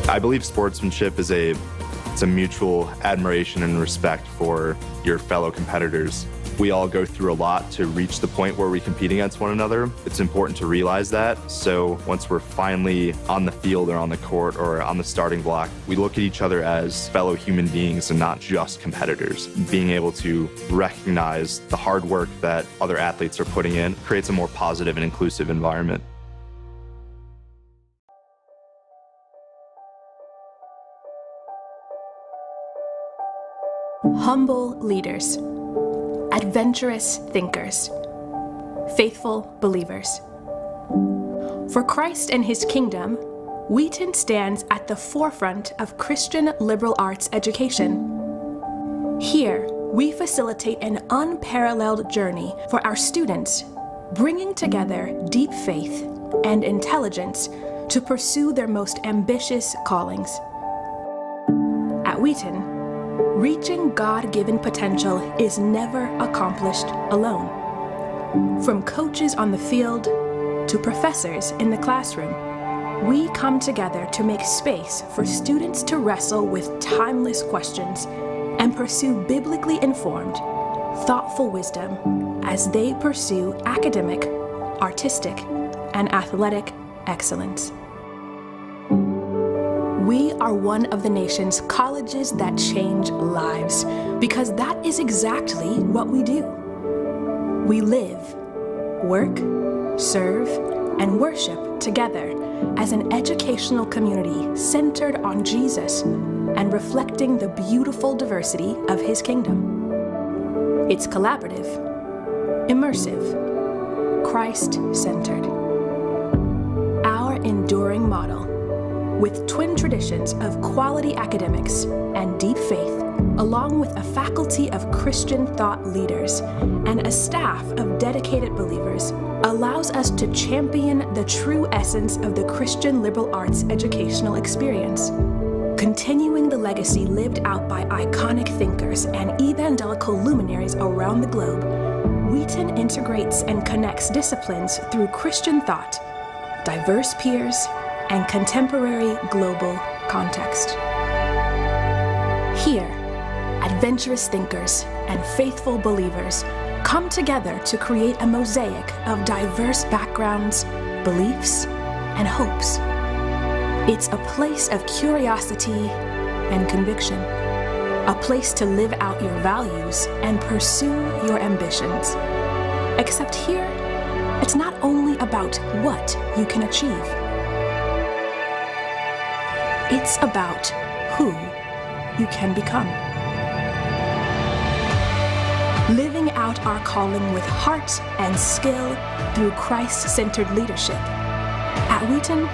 I believe sportsmanship is it's a mutual admiration and respect for your fellow competitors. We all go through a lot to reach the point where we compete against one another. It's important to realize that. So once we're finally on the field or on the court or on the starting block, we look at each other as fellow human beings and not just competitors. Being able to recognize the hard work that other athletes are putting in creates a more positive and inclusive environment. Humble leaders, adventurous thinkers, faithful believers. For Christ and his kingdom, Wheaton stands at the forefront of Christian liberal arts education. Here, we facilitate an unparalleled journey for our students, bringing together deep faith and intelligence to pursue their most ambitious callings. At Wheaton, reaching God-given potential is never accomplished alone. From coaches on the field to professors in the classroom, we come together to make space for students to wrestle with timeless questions and pursue biblically informed, thoughtful wisdom as they pursue academic, artistic, and athletic excellence. We are one of the nation's colleges that change lives, because that is exactly what we do. We live, work, serve, and worship together as an educational community centered on Jesus and reflecting the beautiful diversity of His kingdom. It's collaborative, immersive, Christ-centered. Our enduring model, with twin traditions of quality academics and deep faith, along with a faculty of Christian thought leaders and a staff of dedicated believers, allows us to champion the true essence of the Christian liberal arts educational experience, continuing the legacy lived out by iconic thinkers and evangelical luminaries around the globe. Wheaton integrates and connects disciplines through Christian thought, diverse peers, and contemporary global context. Here, adventurous thinkers and faithful believers come together to create a mosaic of diverse backgrounds, beliefs, and hopes. It's a place of curiosity and conviction, a place to live out your values and pursue your ambitions. Except here, it's not only about what you can achieve. It's about who you can become. Living out our calling with heart and skill through Christ-centered leadership. At Wheaton,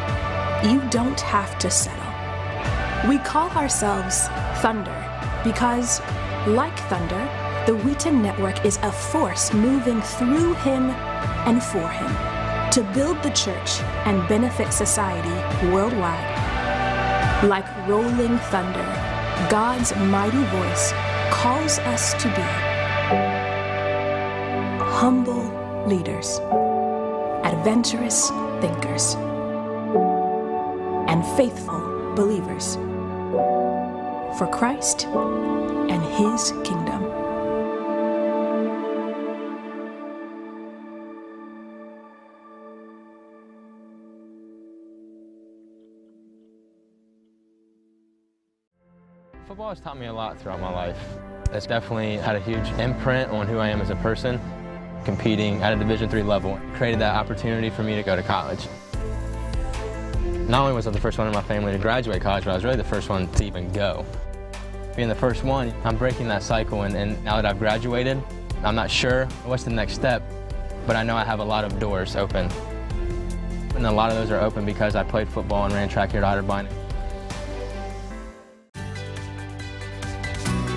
you don't have to settle. We call ourselves Thunder because, like thunder, the Wheaton Network is a force moving through Him and for Him to build the church and benefit society worldwide. Like rolling thunder, God's mighty voice calls us to be humble leaders, adventurous thinkers, and faithful believers for Christ and His kingdom. Football has taught me a lot throughout my life. It's definitely had a huge imprint on who I am as a person. Competing at a Division III level created that opportunity for me to go to college. Not only was I the first one in my family to graduate college, but I was really the first one to even go. Being the first one, I'm breaking that cycle, and now that I've graduated, I'm not sure what's the next step, but I know I have a lot of doors open. And a lot of those are open because I played football and ran track here at Otterbein.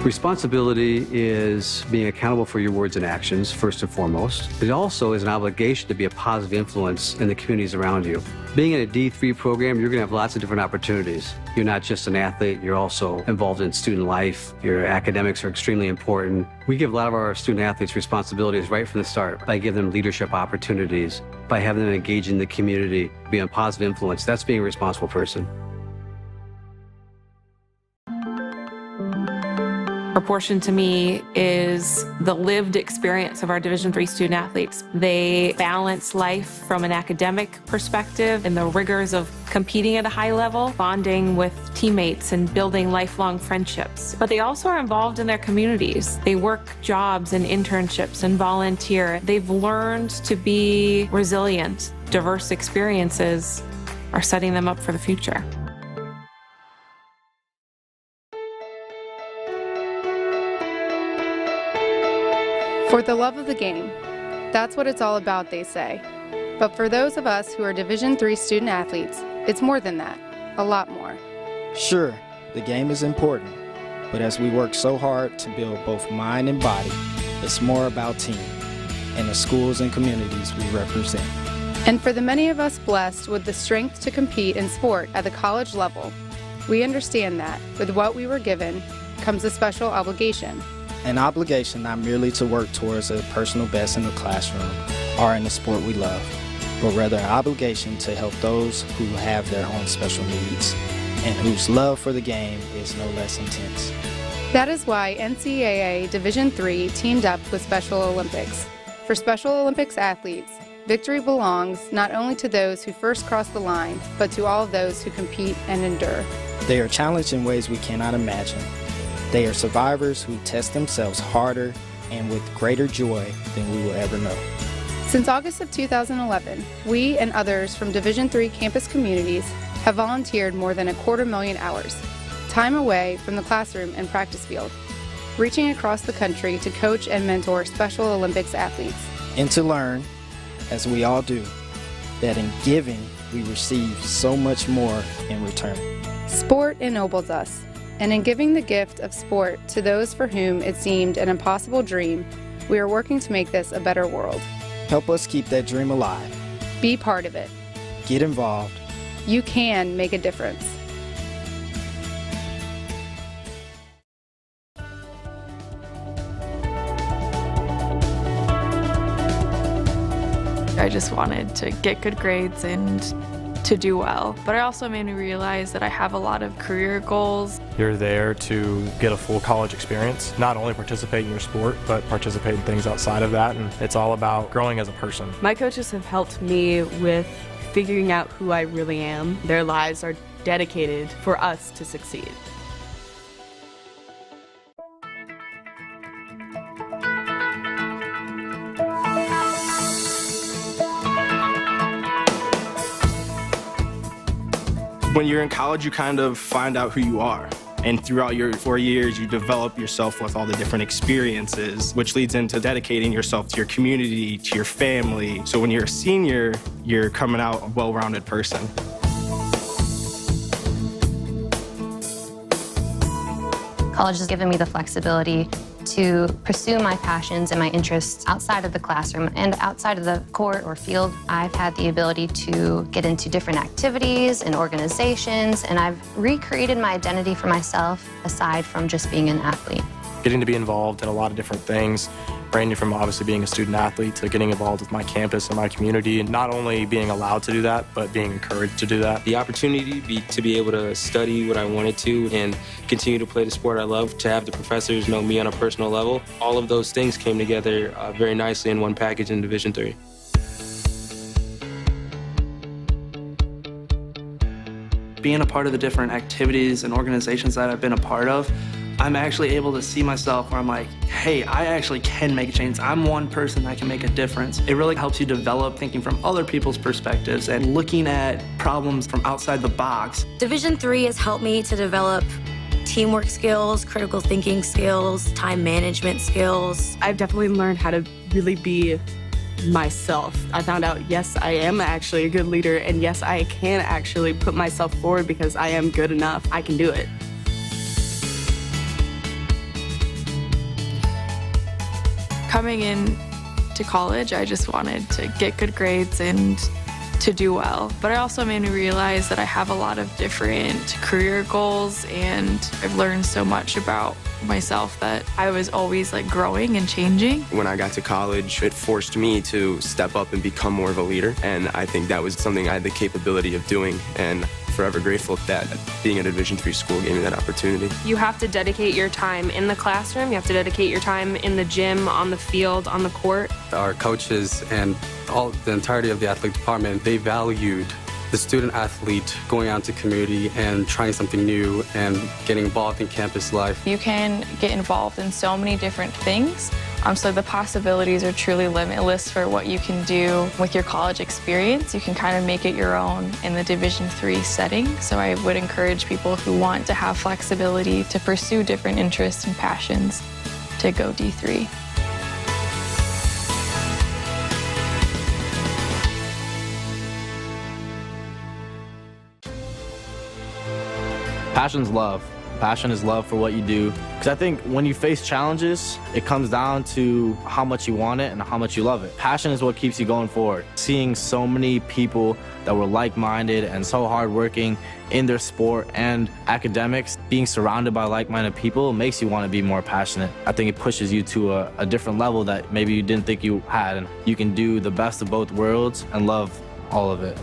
Responsibility is being accountable for your words and actions, first and foremost. It also is an obligation to be a positive influence in the communities around you. Being in a D3 program, you're going to have lots of different opportunities. You're not just an athlete, you're also involved in student life. Your academics are extremely important. We give a lot of our student athletes responsibilities right from the start by giving them leadership opportunities, by having them engage in the community, be a positive influence. That's being a responsible person. Proportion to me is the lived experience of our Division III student athletes. They balance life from an academic perspective and the rigors of competing at a high level, bonding with teammates and building lifelong friendships. But they also are involved in their communities. They work jobs and internships and volunteer. They've learned to be resilient. Diverse experiences are setting them up for the future. For the love of the game, that's what it's all about, they say. But for those of us who are Division III student athletes, it's more than that, a lot more. Sure, the game is important, but as we work so hard to build both mind and body, it's more about team and the schools and communities we represent. And for the many of us blessed with the strength to compete in sport at the college level, we understand that with what we were given comes a special obligation. An obligation not merely to work towards a personal best in the classroom or in the sport we love, but rather an obligation to help those who have their own special needs and whose love for the game is no less intense. That is why NCAA Division III teamed up with Special Olympics. For Special Olympics athletes, victory belongs not only to those who first cross the line, but to all of those who compete and endure. They are challenged in ways we cannot imagine. They are survivors who test themselves harder and with greater joy than we will ever know. Since August of 2011, we and others from Division III campus communities have volunteered more than 250,000 hours, time away from the classroom and practice field, reaching across the country to coach and mentor Special Olympics athletes. And to learn, as we all do, that in giving we receive so much more in return. Sport ennobles us, and in giving the gift of sport to those for whom it seemed an impossible dream, we are working to make this a better world. Help us keep that dream alive. Be part of it. Get involved. You can make a difference. I just wanted to get good grades and to do well, but it also made me realize that I have a lot of career goals. You're there to get a full college experience, not only participate in your sport, but participate in things outside of that, and it's all about growing as a person. My coaches have helped me with figuring out who I really am. Their lives are dedicated for us to succeed. When you're in college, you kind of find out who you are. And throughout your 4 years, you develop yourself with all the different experiences, which leads into dedicating yourself to your community, to your family. So when you're a senior, you're coming out a well-rounded person. College has given me the flexibility to pursue my passions and my interests outside of the classroom and outside of the court or field. I've had the ability to get into different activities and organizations, and I've recreated my identity for myself aside from just being an athlete. Getting to be involved in a lot of different things, ranging from obviously being a student athlete to getting involved with my campus and my community, and not only being allowed to do that, but being encouraged to do that. The opportunity to be able to study what I wanted to and continue to play the sport I love, to have the professors know me on a personal level, all of those things came together very nicely in one package in Division III. Being a part of the different activities and organizations that I've been a part of, I'm actually able to see myself where I'm like, hey, I actually can make a change. I'm one person that can make a difference. It really helps you develop thinking from other people's perspectives and looking at problems from outside the box. Division III has helped me to develop teamwork skills, critical thinking skills, time management skills. I've definitely learned how to really be myself. I found out, yes, I am actually a good leader, and yes, I can actually put myself forward because I am good enough. I can do it. Coming in to college, I just wanted to get good grades and to do well, but it also made me realize that I have a lot of different career goals, and I've learned so much about myself that I was always like growing and changing. When I got to college, it forced me to step up and become more of a leader, and I think that was something I had the capability of doing, and forever grateful that being at a Division III school gave me that opportunity. You have to dedicate your time in the classroom, you have to dedicate your time in the gym, on the field, on the court. Our coaches and the entirety of the athletic department, they valued the student athlete going out to community and trying something new and getting involved in campus life. You can get involved in so many different things. So the possibilities are truly limitless for what you can do with your college experience. You can kind of make it your own in the Division III setting. So I would encourage people who want to have flexibility to pursue different interests and passions to go D3. Passion's love. Passion is love for what you do. Because I think when you face challenges, it comes down to how much you want it and how much you love it. Passion is what keeps you going forward. Seeing so many people that were like-minded and so hardworking in their sport and academics, being surrounded by like-minded people makes you want to be more passionate. I think it pushes you to a different level that maybe you didn't think you had. And you can do the best of both worlds and love all of it.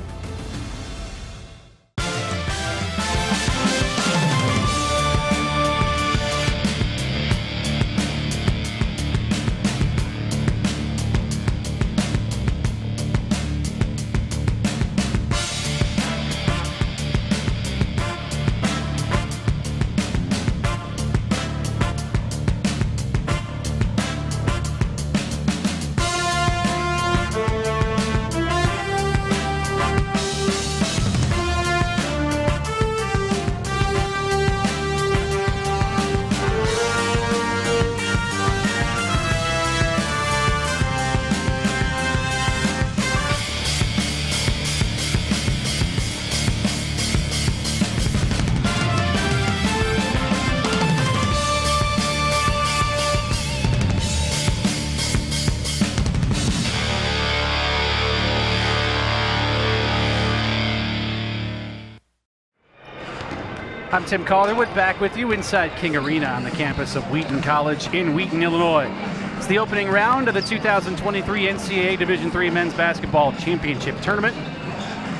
I'm Tim Calderwood, back with you inside King Arena on the campus of Wheaton College in Wheaton, Illinois. It's the opening round of the 2023 NCAA Division III Men's Basketball Championship Tournament.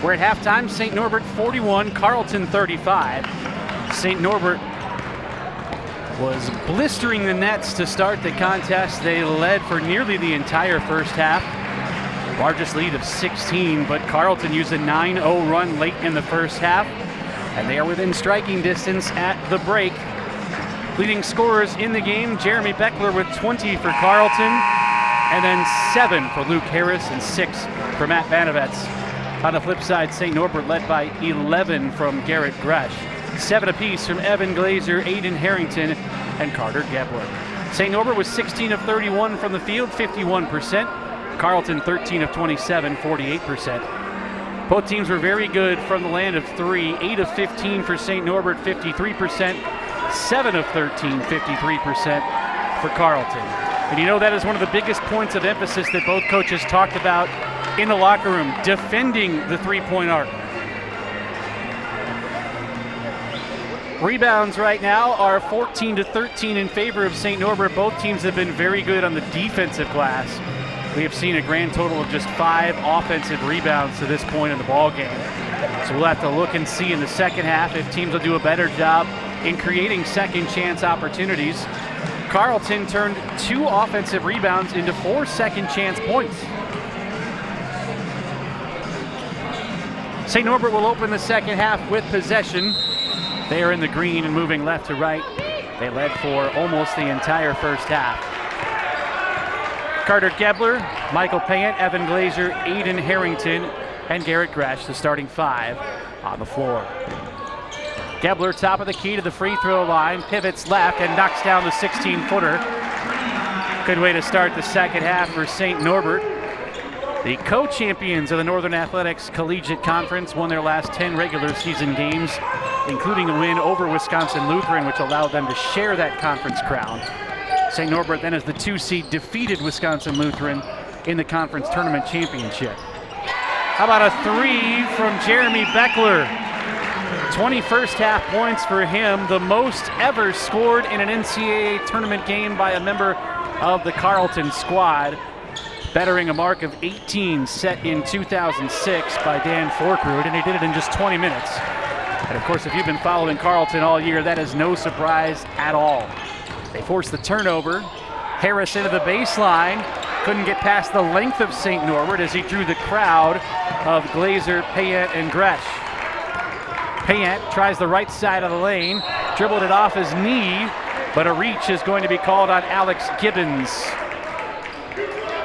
We're at halftime, St. Norbert 41, Carleton 35. St. Norbert was blistering the nets to start the contest. They led for nearly the entire first half. Largest lead of 16, but Carleton used a 9-0 run late in the first half, and they are within striking distance at the break. Leading scorers in the game, Jeremy Beckler with 20 for Carleton, and then 7 for Luke Harris and 6 for Matt Banavets. On the flip side, St. Norbert led by 11 from Garrett Gresh, 7 apiece from Evan Glazer, Aiden Harrington, and Carter Gebler. St. Norbert was 16 of 31 from the field, 51%. Carleton 13 of 27, 48%. Both teams were very good from the land of 3, 8 of 15 for St. Norbert, 53%, 7 of 13, 53% for Carleton. And you know that is one of the biggest points of emphasis that both coaches talked about in the locker room, defending the three-point arc. Rebounds right now are 14-13 in favor of St. Norbert. Both teams have been very good on the defensive glass. We have seen a grand total of just 5 offensive rebounds to this point in the ball game. So we'll have to look and see in the second half if teams will do a better job in creating second chance opportunities. Carleton turned 2 offensive rebounds into 4 second chance points. St. Norbert will open the second half with possession. They are in the green and moving left to right. They led for almost the entire first half. Carter Gebler, Michael Payant, Evan Glazer, Aiden Harrington, and Garrett Gresh, the starting 5 on the floor. Gebler, top of the key to the free throw line, pivots left and knocks down the 16-footer. Good way to start the second half for St. Norbert. The co-champions of the Northern Athletics Collegiate Conference won their last 10 regular season games, including a win over Wisconsin Lutheran, which allowed them to share that conference crown. St. Norbert then as the 2 seed defeated Wisconsin Lutheran in the conference tournament championship. How about a 3 from Jeremy Beckler? 20 first half points for him, the most ever scored in an NCAA tournament game by a member of the Carleton squad, bettering a mark of 18 set in 2006 by Dan Forkrud, and he did it in just 20 minutes. And of course, if you've been following Carleton all year, that is no surprise at all. They forced the turnover. Harris into the baseline. Couldn't get past the length of St. Norbert as he drew the crowd of Glazer, Payant, and Gresh. Payant tries the right side of the lane, dribbled it off his knee, but a reach is going to be called on Alex Gibbons.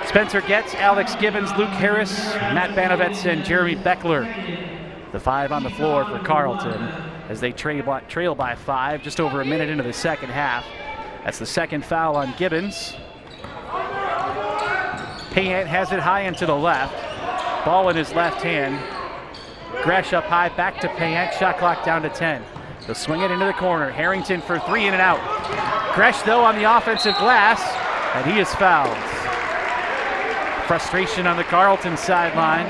Spencer Getz, Alex Gibbons, Luke Harris, Matt Banavets, and Jeremy Beckler. The 5 on the floor for Carleton as they trail by 5, just over a minute into the second half. That's the second foul on Gibbons. Payant has it high and to the left. Ball in his left hand. Gresh up high, back to Payant. Shot clock down to 10. He'll swing it into the corner. Harrington for 3 in and out. Gresh, though, on the offensive glass, and he is fouled. Frustration on the Carleton sideline.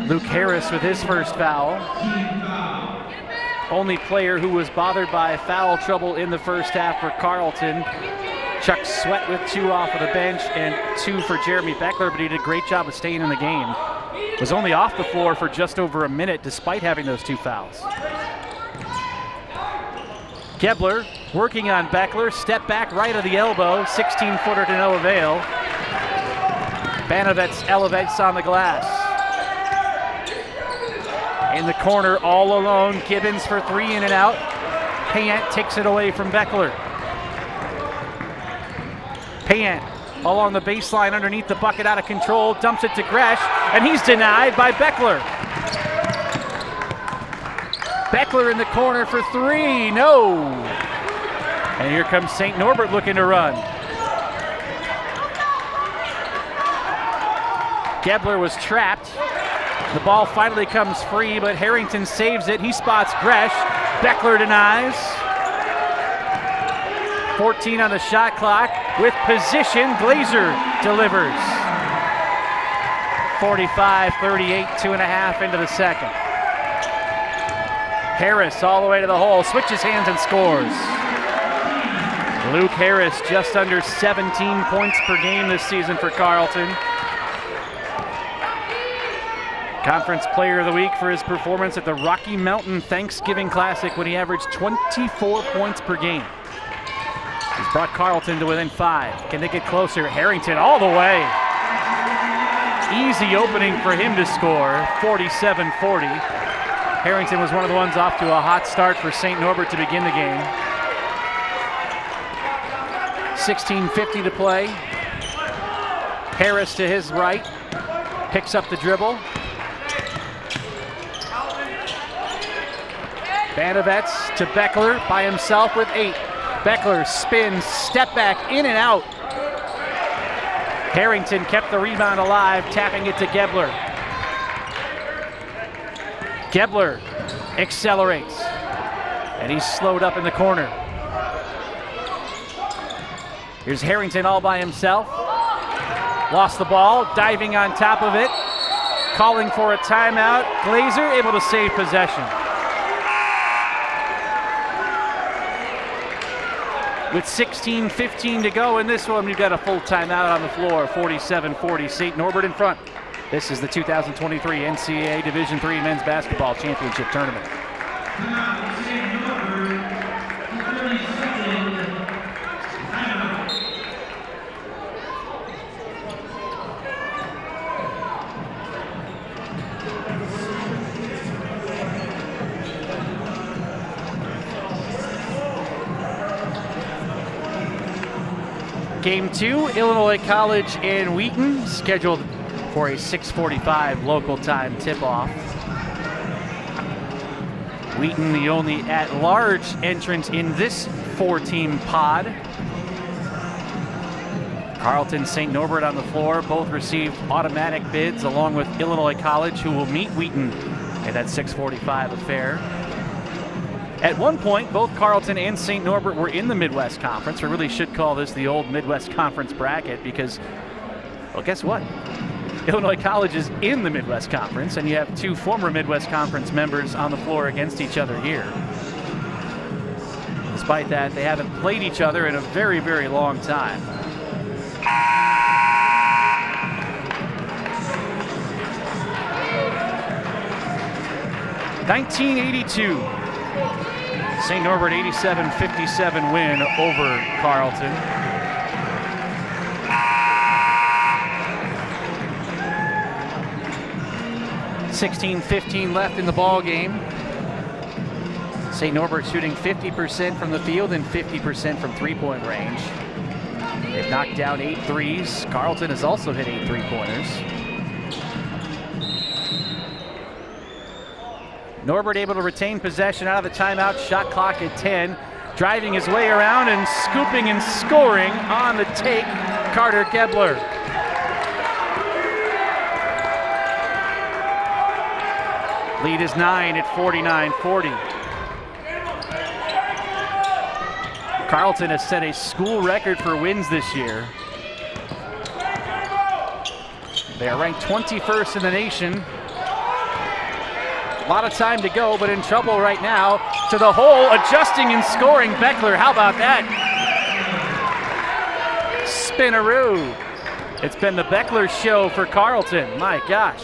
Luke Harris with his first foul. Only player who was bothered by foul trouble in the first half for Carleton. Chuck Sweat with 2 off of the bench and 2 for Jeremy Beckler, but he did a great job of staying in the game. Was only off the floor for just over a minute despite having those 2 fouls. Gebler working on Beckler, step back right of the elbow, 16-footer to no avail. Banovets elevates on the glass. In the corner, all alone, Gibbons for 3 in and out. Payant takes it away from Beckler. Payant along the baseline underneath the bucket, out of control, dumps it to Gresh, and he's denied by Beckler. Beckler in the corner for 3, no! And here comes St. Norbert looking to run. Gebler was trapped. The ball finally comes free, but Harrington saves it. He spots Gresh. Beckler denies. 14 on the shot clock. With position, Glazer delivers. 45-38, 2.5 into the second. Harris all the way to the hole, switches hands and scores. Luke Harris just under 17 points per game this season for Carleton. Conference Player of the Week for his performance at the Rocky Mountain Thanksgiving Classic when he averaged 24 points per game. He's brought Carleton to within 5. Can they get closer? Harrington all the way. Easy opening for him to score, 47-40. Harrington was one of the ones off to a hot start for St. Norbert to begin the game. 16:50 to play. Harris to his right, picks up the dribble. Banovets to Beckler by himself with 8. Beckler spins, step back, in and out. Harrington kept the rebound alive, tapping it to Gebler. Gebler accelerates, and he's slowed up in the corner. Here's Harrington all by himself. Lost the ball, diving on top of it, calling for a timeout. Glazer able to save possession. With 16:15 to go in this one, we've got a full timeout on the floor. 47-40, St. Norbert in front. This is the 2023 NCAA Division III Men's Basketball Championship Tournament. Game 2, Illinois College and Wheaton, scheduled for a 6:45 local time tip-off. Wheaton, the only at-large entrant in this 4-team pod. Carleton, St. Norbert on the floor, both received automatic bids along with Illinois College, who will meet Wheaton in that 6:45 affair. At one point, both Carleton and St. Norbert were in the Midwest Conference. We really should call this the old Midwest Conference bracket because, well, guess what? Illinois College is in the Midwest Conference, and you have 2 former Midwest Conference members on the floor against each other here. Despite that, they haven't played each other in a very, very long time. (1982). St. Norbert 87-57 win over Carleton. (16:15 left in the ball game. St. Norbert shooting 50% from the field and 50% from three-point range. They've knocked down 8 threes. Carleton has also hit 8 three-pointers. Norbert able to retain possession out of the timeout, shot clock at 10. Driving his way around and scooping and scoring on the take, Carter Gebler. Lead is 9 at 49-40. Carleton has set a school record for wins this year. They are ranked 21st in the nation. A lot of time to go, but in trouble right now. To the hole, adjusting and scoring Beckler. How about that? spinaroo. It's been the Beckler show for Carleton. My gosh.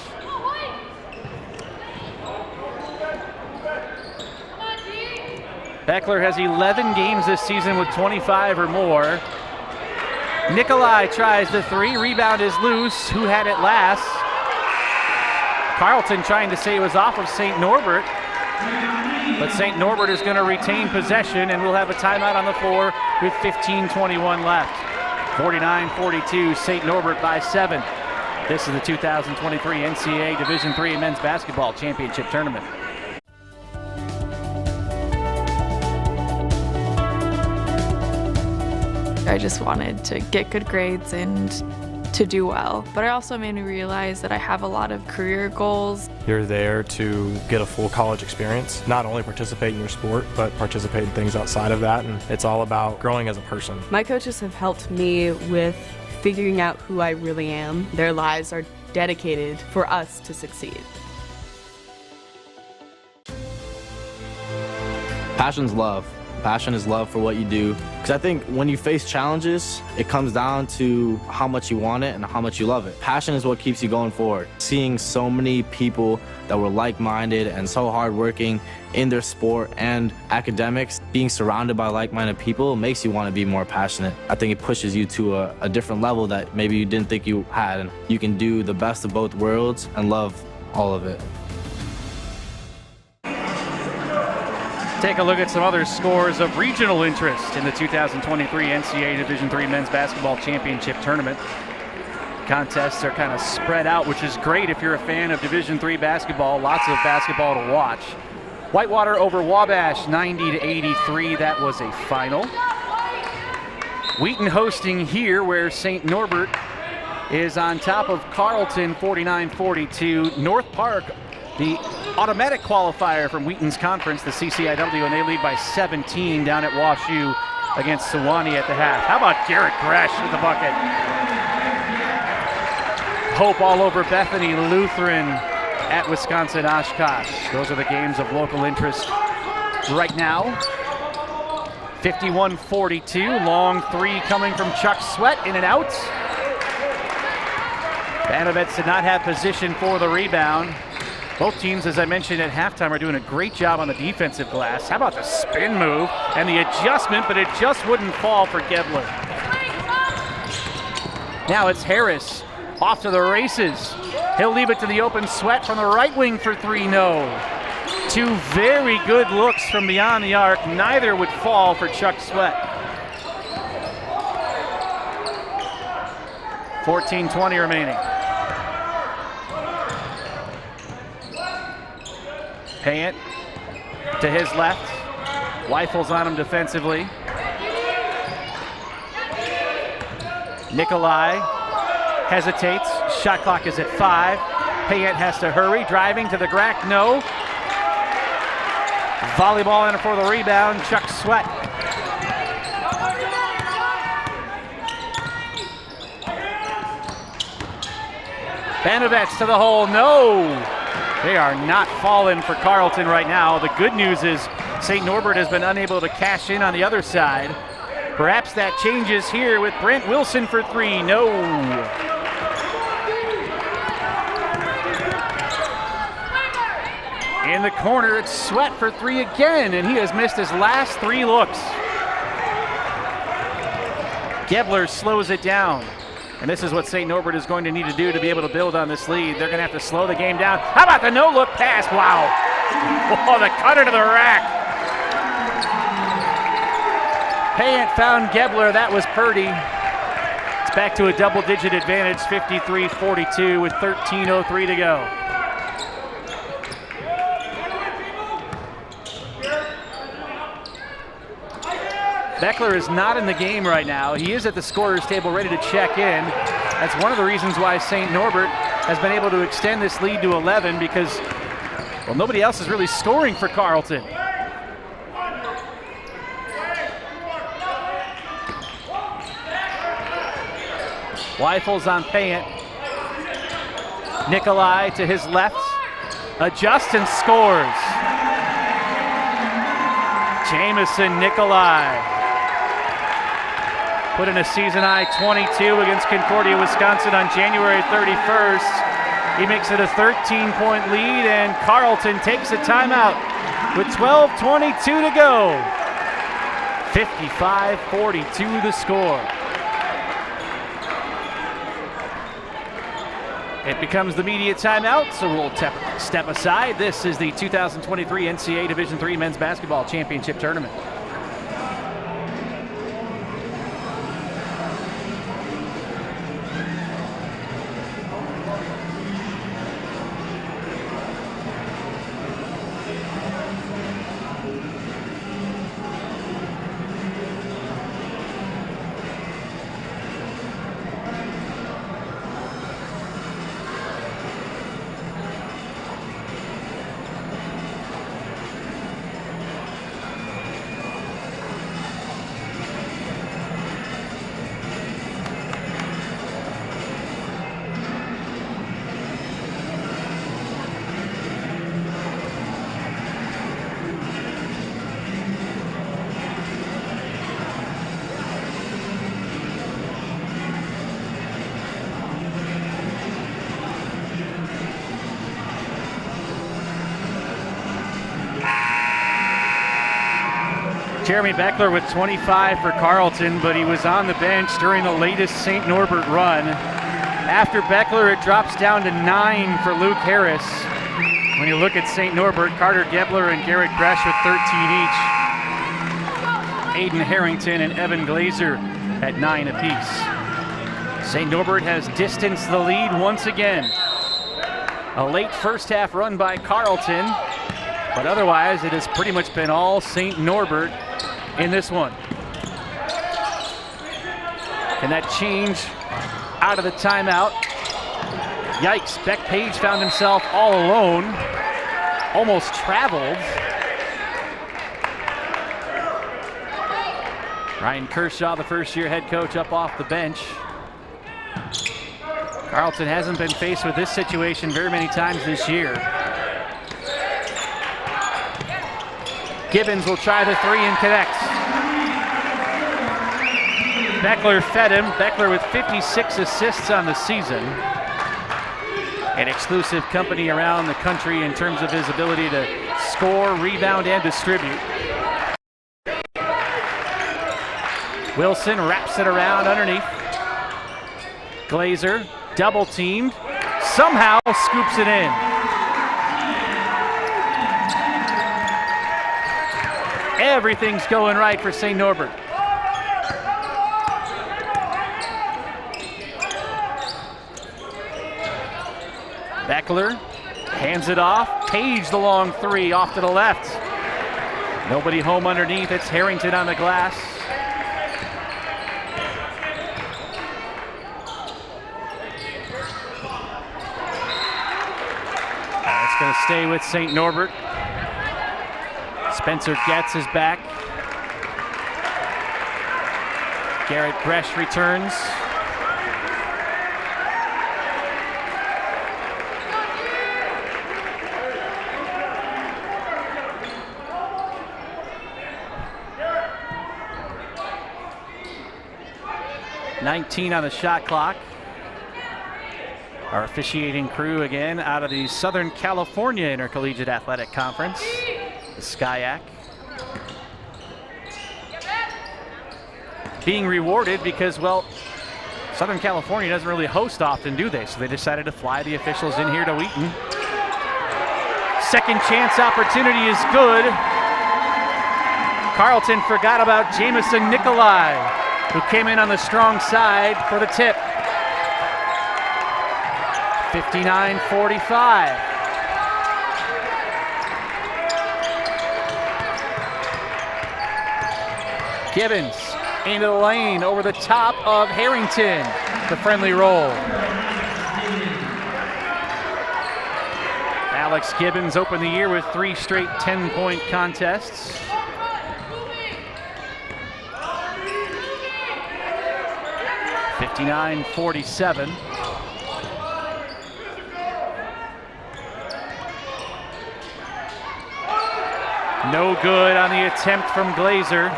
Beckler has 11 games this season with 25 or more. Nikolai tries the three. Rebound is loose. Who had it last? Carleton trying to say it was off of St. Norbert. But St. Norbert is going to retain possession, and we'll have a timeout on the floor with 15:21 left. 49-42, St. Norbert by 7. This is the 2023 NCAA Division III Men's Basketball Championship Tournament. I just wanted to get good grades and to do well. But it also made me realize that I have a lot of career goals. You're there to get a full college experience, not only participate in your sport, but participate in things outside of that. And it's all about growing as a person. My coaches have helped me with figuring out who I really am. Their lives are dedicated for us to succeed. Passion's love. Passion is love for what you do. Because I think when you face challenges, it comes down to how much you want it and how much you love it. Passion is what keeps you going forward. Seeing so many people that were like-minded and so hardworking in their sport and academics, being surrounded by like-minded people makes you want to be more passionate. I think it pushes you to a different level that maybe you didn't think you had. And you can do the best of both worlds and love all of it. Take a look at some other scores of regional interest in the 2023 NCAA Division III Men's Basketball Championship Tournament. Contests are kind of spread out, which is great if you're a fan of Division III basketball. Lots of basketball to watch. Whitewater over Wabash, 90-83. That was a final. Wheaton hosting here, where St. Norbert is on top of Carleton, 49-42. North Park, the automatic qualifier from Wheaton's conference, the CCIW, and they lead by 17 down at WashU against Sewanee at the half. How about Garrett Gresh with the bucket? Hope all over Bethany Lutheran at Wisconsin Oshkosh. Those are the games of local interest right now. 51-42, long three coming from Chuck Sweat, in and out. Banovets did not have position for the rebound. Both teams, as I mentioned at halftime, are doing a great job on the defensive glass. How about the spin move and the adjustment, but it just wouldn't fall for Gebler. Now it's Harris off to the races. He'll leave it to the open Sweat from the right wing for three, no. Two very good looks from beyond the arc. Neither would fall for Chuck Sweat. 14:20 remaining. Payant to his left. Weifels on him defensively. Nikolai hesitates. Shot clock is at 5. Payant has to hurry. Driving to the rack, no. Volleyball in for the rebound, Chuck Sweat. Banovets to the hole, no. They are not falling for Carleton right now. The good news is St. Norbert has been unable to cash in on the other side. Perhaps that changes here with Brent Wilson for three. No. In the corner, it's Sweat for three again, and he has missed his last 3 looks. Gebler slows it down. And this is what St. Norbert is going to need to do to be able to build on this lead. They're going to have to slow the game down. How about the no-look pass? Wow. Oh, the cutter to the rack. Payant found Gebler. That was Purdy. It's back to a double-digit advantage, 53-42 with 13:03 to go. Beckler is not in the game right now. He is at the scorer's table ready to check in. That's one of the reasons why St. Norbert has been able to extend this lead to 11 because, well, nobody else is really scoring for Carleton. Weifels on Payant. Nikolai to his left. Adjusts and scores. Jamison Nikolai. put in a season-high 22 against Concordia, Wisconsin on January 31st. He makes it a 13-point lead, and Carleton takes a timeout with 12:22 to go. 55-42 the score. It becomes the media timeout, so we'll step aside. This is the 2023 NCAA Division III Men's Basketball Championship Tournament. Jeremy Beckler with 25 for Carleton, but he was on the bench during the latest St. Norbert run. After Beckler, it drops down to 9 for Luke Harris. When you look at St. Norbert, Carter Gebler and Garrett Gresh with 13 each. Aiden Harrington and Evan Glazer at 9 apiece. St. Norbert has distanced the lead once again. A late first half run by Carleton, but otherwise it has pretty much been all St. Norbert in this one. Can that change out of the timeout? Yikes, Beck Page found himself all alone. Almost traveled. Ryan Kershaw, the first-year head coach, up off the bench. Carleton hasn't been faced with this situation very many times this year. Gibbons will try the three and connects. Beckler fed him. Beckler with 56 assists on the season. An exclusive company around the country in terms of his ability to score, rebound, and distribute. Wilson wraps it around underneath. Glazer, double teamed, somehow scoops it in. Everything's going right for St. Norbert. Beckler hands it off. Page the long three off to the left. Nobody home underneath. It's Harrington on the glass. That's going to stay with St. Norbert. Spencer Getz is back. Garrett Gresh returns. $19 on the shot clock. Our officiating crew again out of the Southern California Intercollegiate Athletic Conference, the SCIAC. Being rewarded because, well, Southern California doesn't really host often, do they? So they decided to fly the officials in here to Wheaton. Second chance opportunity is good. Carleton forgot about Jamison Nikolai, who came in on the strong side for the tip. 59-45. Gibbons into the lane over the top of Harrington. The friendly roll. Alex Gibbons opened the year with 3 straight 10-point contests. $59-47. No good on the attempt from Glazer.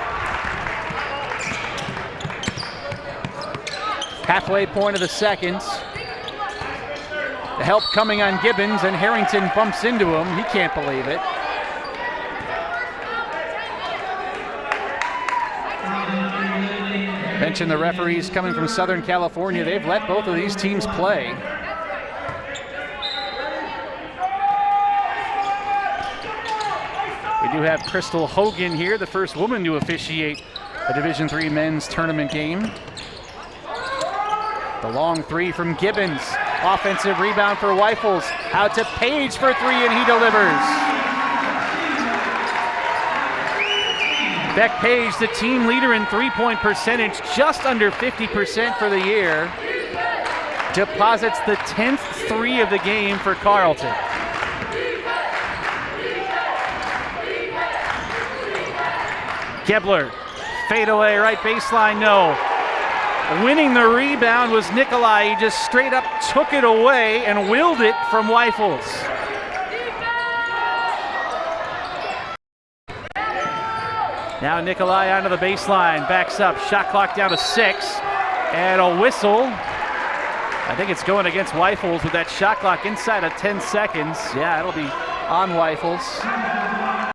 Halfway point of the second. The help coming on Gibbons, and Harrington bumps into him. He can't believe it. Mention the referees coming from Southern California. They've let both of these teams play. We do have Crystal Hogan here, the first woman to officiate a Division III men's tournament game. The long three from Gibbons. Offensive rebound for Weifels. Out to Page for three, and he delivers. Beck Page, the team leader in three-point percentage, just under 50% for the year. Deposits the 10th three of the game for Carleton. Gebler, fadeaway right baseline, no. Winning the rebound was Nikolai. He just straight up took it away and willed it from Weifels. Now Nikolai onto the baseline, backs up, shot clock down to 6, and a whistle. I think it's going against Weifels with that shot clock inside of 10 seconds. Yeah, it'll be on Weifels.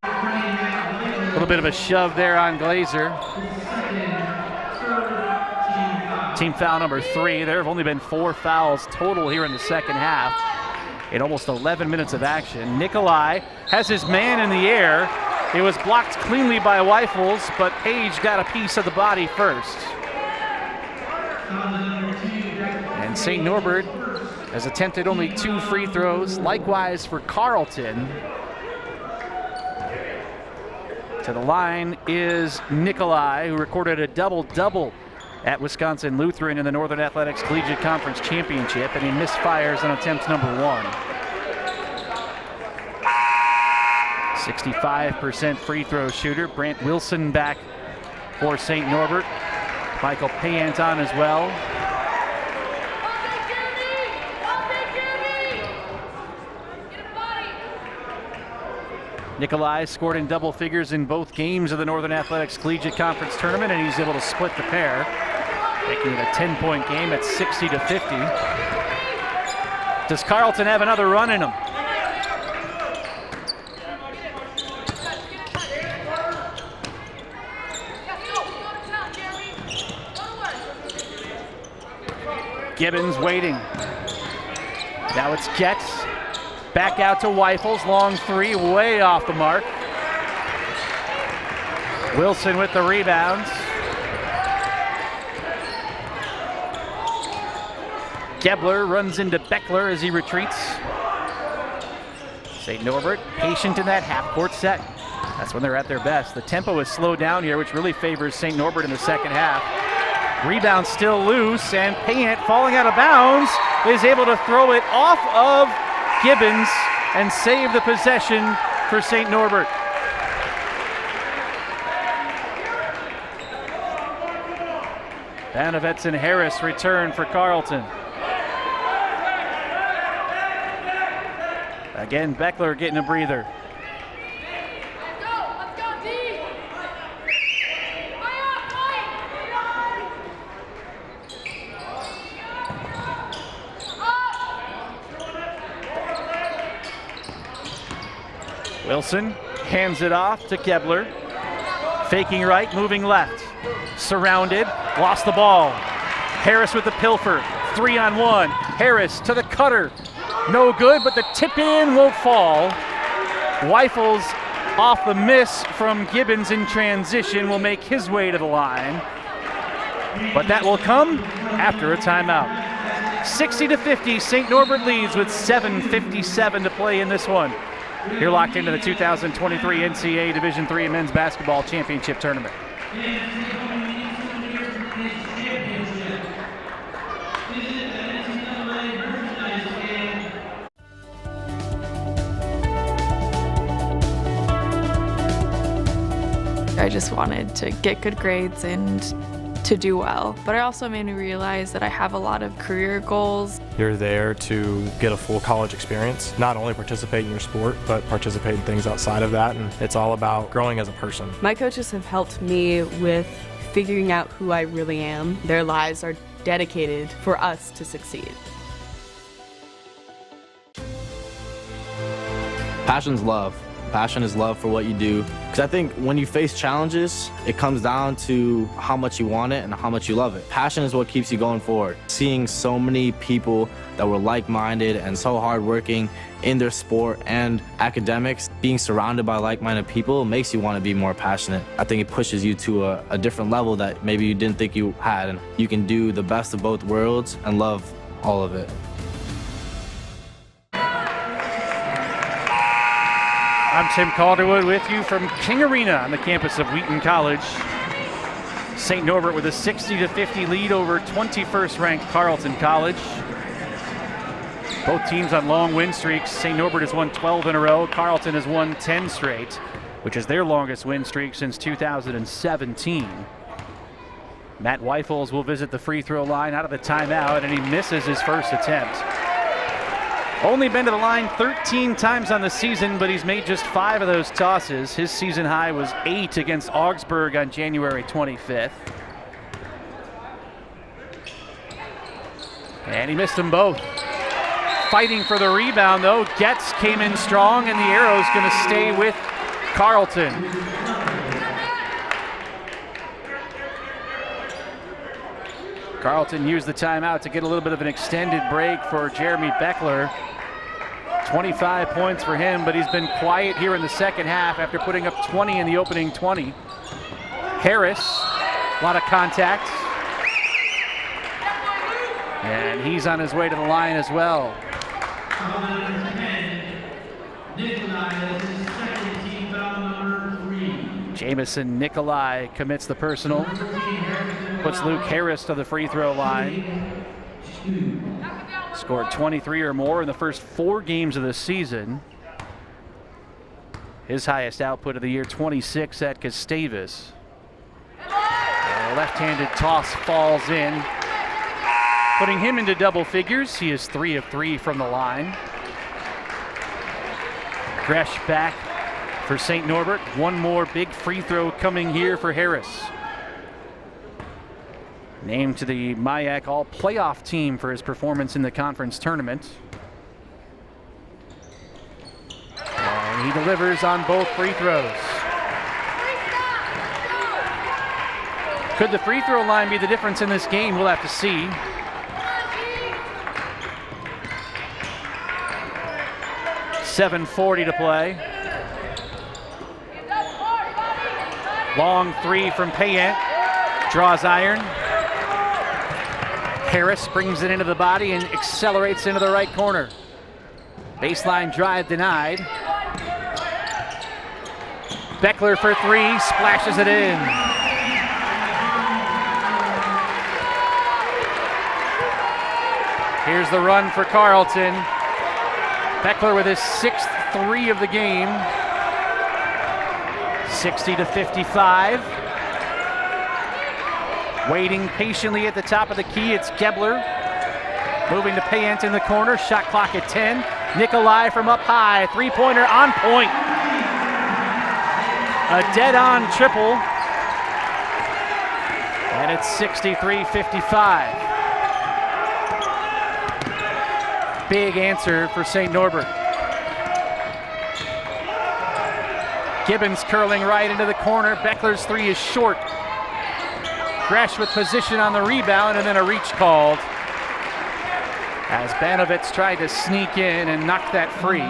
A little bit of a shove there on Glazer. Team foul number 3. There have only been 4 fouls total here in the second half in almost 11 minutes of action. Nikolai has his man in the air. It was blocked cleanly by Weifels, but Page got a piece of the body first. And St. Norbert has attempted only 2 free throws. Likewise for Carleton. To the line is Nikolai, who recorded a double-double at Wisconsin Lutheran in the Northern Athletics Collegiate Conference Championship, and he misfires on attempt number 1. 65% free throw shooter. Brant Wilson back for St. Norbert. Michael Payant on as well. Nikolai scored in double figures in both games of the Northern Athletics Collegiate Conference Tournament, and he's able to split the pair, making it a 10-point game at 60-50. Does Carleton have another run in him? Gibbons waiting. Now it's Getz. Back out to Weifels. Long three, way off the mark. Wilson with the rebounds. Gebler runs into Beckler as he retreats. St. Norbert patient in that half-court set. That's when they're at their best. The tempo is slowed down here, which really favors St. Norbert in the second half. Rebound still loose, and Payant, falling out of bounds, is able to throw it off of Gibbons and save the possession for St. Norbert. Banavets and Harris return for Carleton. Again, Beckler getting a breather. Wilson hands it off to Gebler. Faking right, moving left. Surrounded, lost the ball. Harris with the pilfer, 3-on-1. Harris to the cutter. No good, but the tip in won't fall. Weifels off the miss from Gibbons in transition will make his way to the line. But that will come after a timeout. 60-50, St. Norbert leads with 7:57 to play in this one. You're locked into the 2023 NCAA Division III Men's Basketball Championship Tournament. I just wanted to get good grades and to do well. But it also made me realize that I have a lot of career goals. You're there to get a full college experience, not only participate in your sport, but participate in things outside of that. And it's all about growing as a person. My coaches have helped me with figuring out who I really am. Their lives are dedicated for us to succeed. Passion's love. Passion is love for what you do. Because I think when you face challenges, it comes down to how much you want it and how much you love it. Passion is what keeps you going forward. Seeing so many people that were like-minded and so hardworking in their sport and academics, being surrounded by like-minded people makes you want to be more passionate. I think it pushes you to a different level that maybe you didn't think you had. And you can do the best of both worlds and love all of it. I'm Tim Calderwood with you from King Arena on the campus of Wheaton College. St. Norbert with a 60-50 lead over 21st ranked Carleton College. Both teams on long win streaks. St. Norbert has won 12 in a row. Carleton has won 10 straight, which is their longest win streak since 2017. Matt Weifels will visit the free throw line out of the timeout, and he misses his first attempt. Only been to the line 13 times on the season, but he's made just 5 of those tosses. His season high was 8 against Augsburg on January 25th. And he missed them both. Fighting for the rebound, though. Getz came in strong, and the arrow's going to stay with Carleton. Carleton used the timeout to get a little bit of an extended break for Jeremy Beckler. 25 points for him, but he's been quiet here in the second half after putting up 20 in the opening 20. Harris, a lot of contact. And he's on his way to the line as well. Jamison Nikolai commits the personal. Puts Luke Harris to the free throw line. Scored 23 or more in the first 4 games of the season. His highest output of the year, 26 at Gustavus. A left-handed toss falls in, putting him into double figures. He is 3 of 3 from the line. Gresh back for St. Norbert. One more big free throw coming here for Harris. Named to the MIAC All-Playoff team for his performance in the conference tournament. And he delivers on both free throws. Could the free throw line be the difference in this game? We'll have to see. .740 to play. Long 3 from Payette. Draws iron. Harris brings it into the body and accelerates into the right corner. Baseline drive denied. Beckler for 3, splashes it in. Here's the run for Carleton. Beckler with his 6th 3 of the game. 60-55. Waiting patiently at the top of the key, it's Gebler. Moving to Payent in the corner, shot clock at 10. Nikolai from up high, 3-pointer on point. A dead-on triple. And it's 63-55. Big answer for St. Norbert. Gibbons curling right into the corner. Beckler's 3 is short. Gresh with position on the rebound, and then a reach called as Banovitz tried to sneak in and knock that free.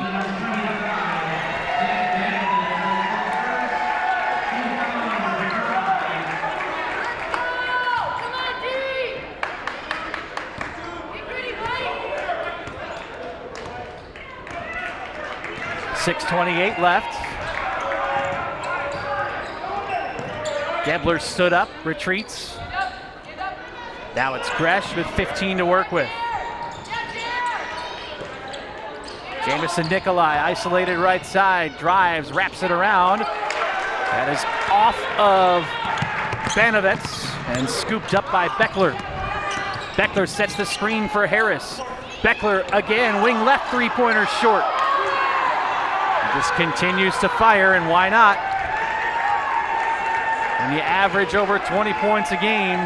.628 left. Gebler stood up, retreats. Now it's Gresh with 15 to work with. Jamison Nikolai isolated right side, drives, wraps it around. That is off of Banovitz and scooped up by Beckler. Beckler sets the screen for Harris. Beckler again, wing left 3-pointer short. Just continues to fire, and why not? When you average over 20 points a game,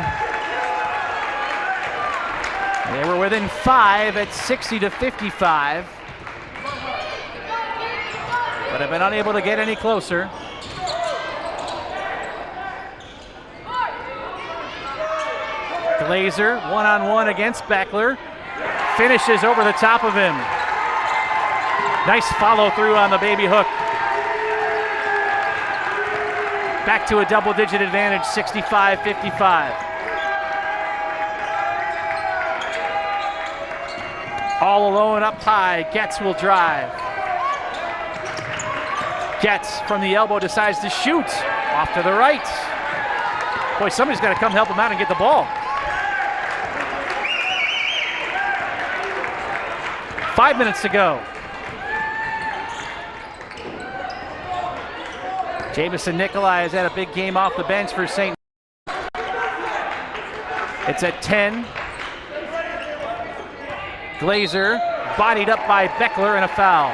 They were within 5 at 60-55, but have been unable to get any closer. Glazer, one-on-one against Beckler, finishes over the top of him. Nice follow-through on the baby hook. Back to a double-digit advantage, 65-55. All alone up high, Getz will drive. Getz from the elbow decides to shoot. Off to the right. Boy, somebody's got to come help him out and get the ball. 5 minutes to go. Jamison Nikolai has had a big game off the bench for St. It's at 10. Glazer bodied up by Beckler and a foul.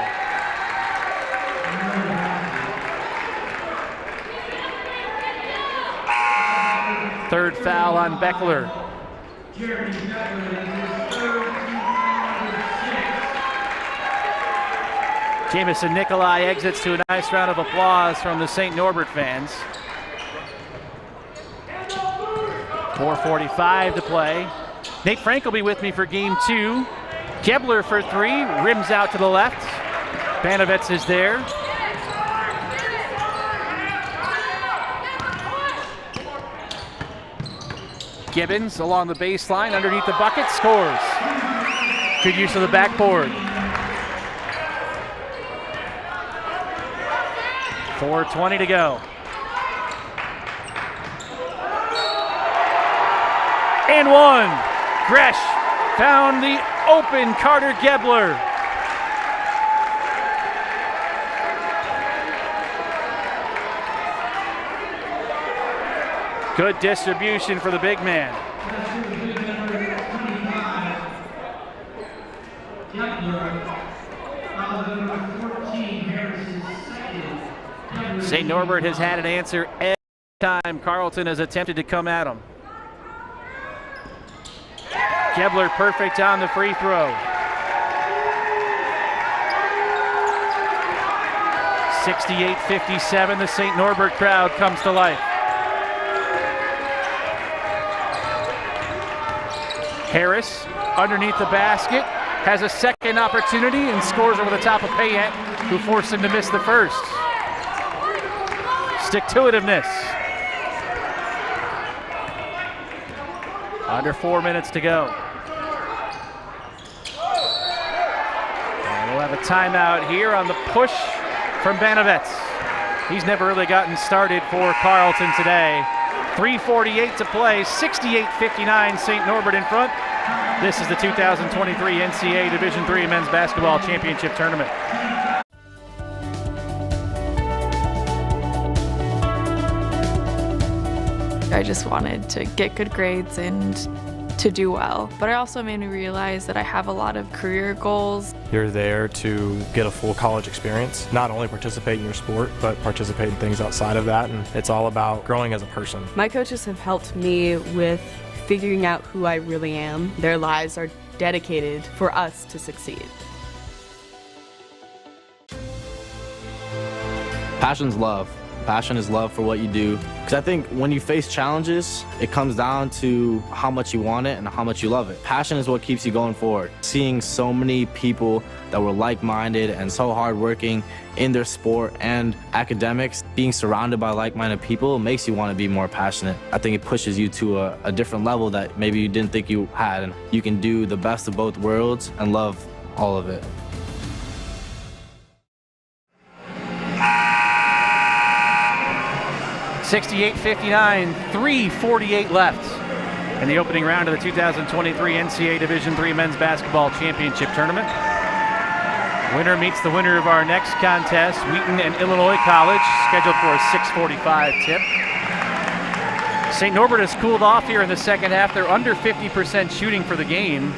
Third foul on Beckler. Jamison Nikolai exits to a nice round of applause from the St. Norbert fans. 4:45 to play. Nate Frank will be with me for game 2. Gebler for 3, rims out to the left. Banovets is there. Gibbons along the baseline, underneath the bucket, scores. Good use of the backboard. 4:20 to go. And one. Gresh found the open Carter Gebler. Good distribution for the big man. St. Norbert has had an answer every time Carleton has attempted to come at him. Gebler perfect on the free throw. 68-57, the St. Norbert crowd comes to life. Harris underneath the basket, has a second opportunity and scores over the top of Payette, who forced him to miss the first. Stick-to-itiveness. Under 4 minutes to go. And we'll have a timeout here on the push from Banovets. He's never really gotten started for Carleton today. 3:48 to play, 68-59, St. Norbert in front. This is the 2023 NCAA Division III Men's Basketball Championship Tournament. I just wanted to get good grades and to do well. But it also made me realize that I have a lot of career goals. You're there to get a full college experience, not only participate in your sport, but participate in things outside of that. And it's all about growing as a person. My coaches have helped me with figuring out who I really am. Their lives are dedicated for us to succeed. Passion's love. Passion is love for what you do. Because I think when you face challenges, it comes down to how much you want it and how much you love it. Passion is what keeps you going forward. Seeing so many people that were like-minded and so hardworking in their sport and academics, being surrounded by like-minded people makes you want to be more passionate. I think it pushes you to a different level that maybe you didn't think you had. And you can do the best of both worlds and love all of it. (68-59), 3:48 left in the opening round of the 2023 NCAA Division III Men's Basketball Championship Tournament. Winner meets the winner of our next contest, Wheaton and Illinois College, scheduled for a 6:45 tip. St. Norbert has cooled off here in the second half. They're under 50% shooting for the game,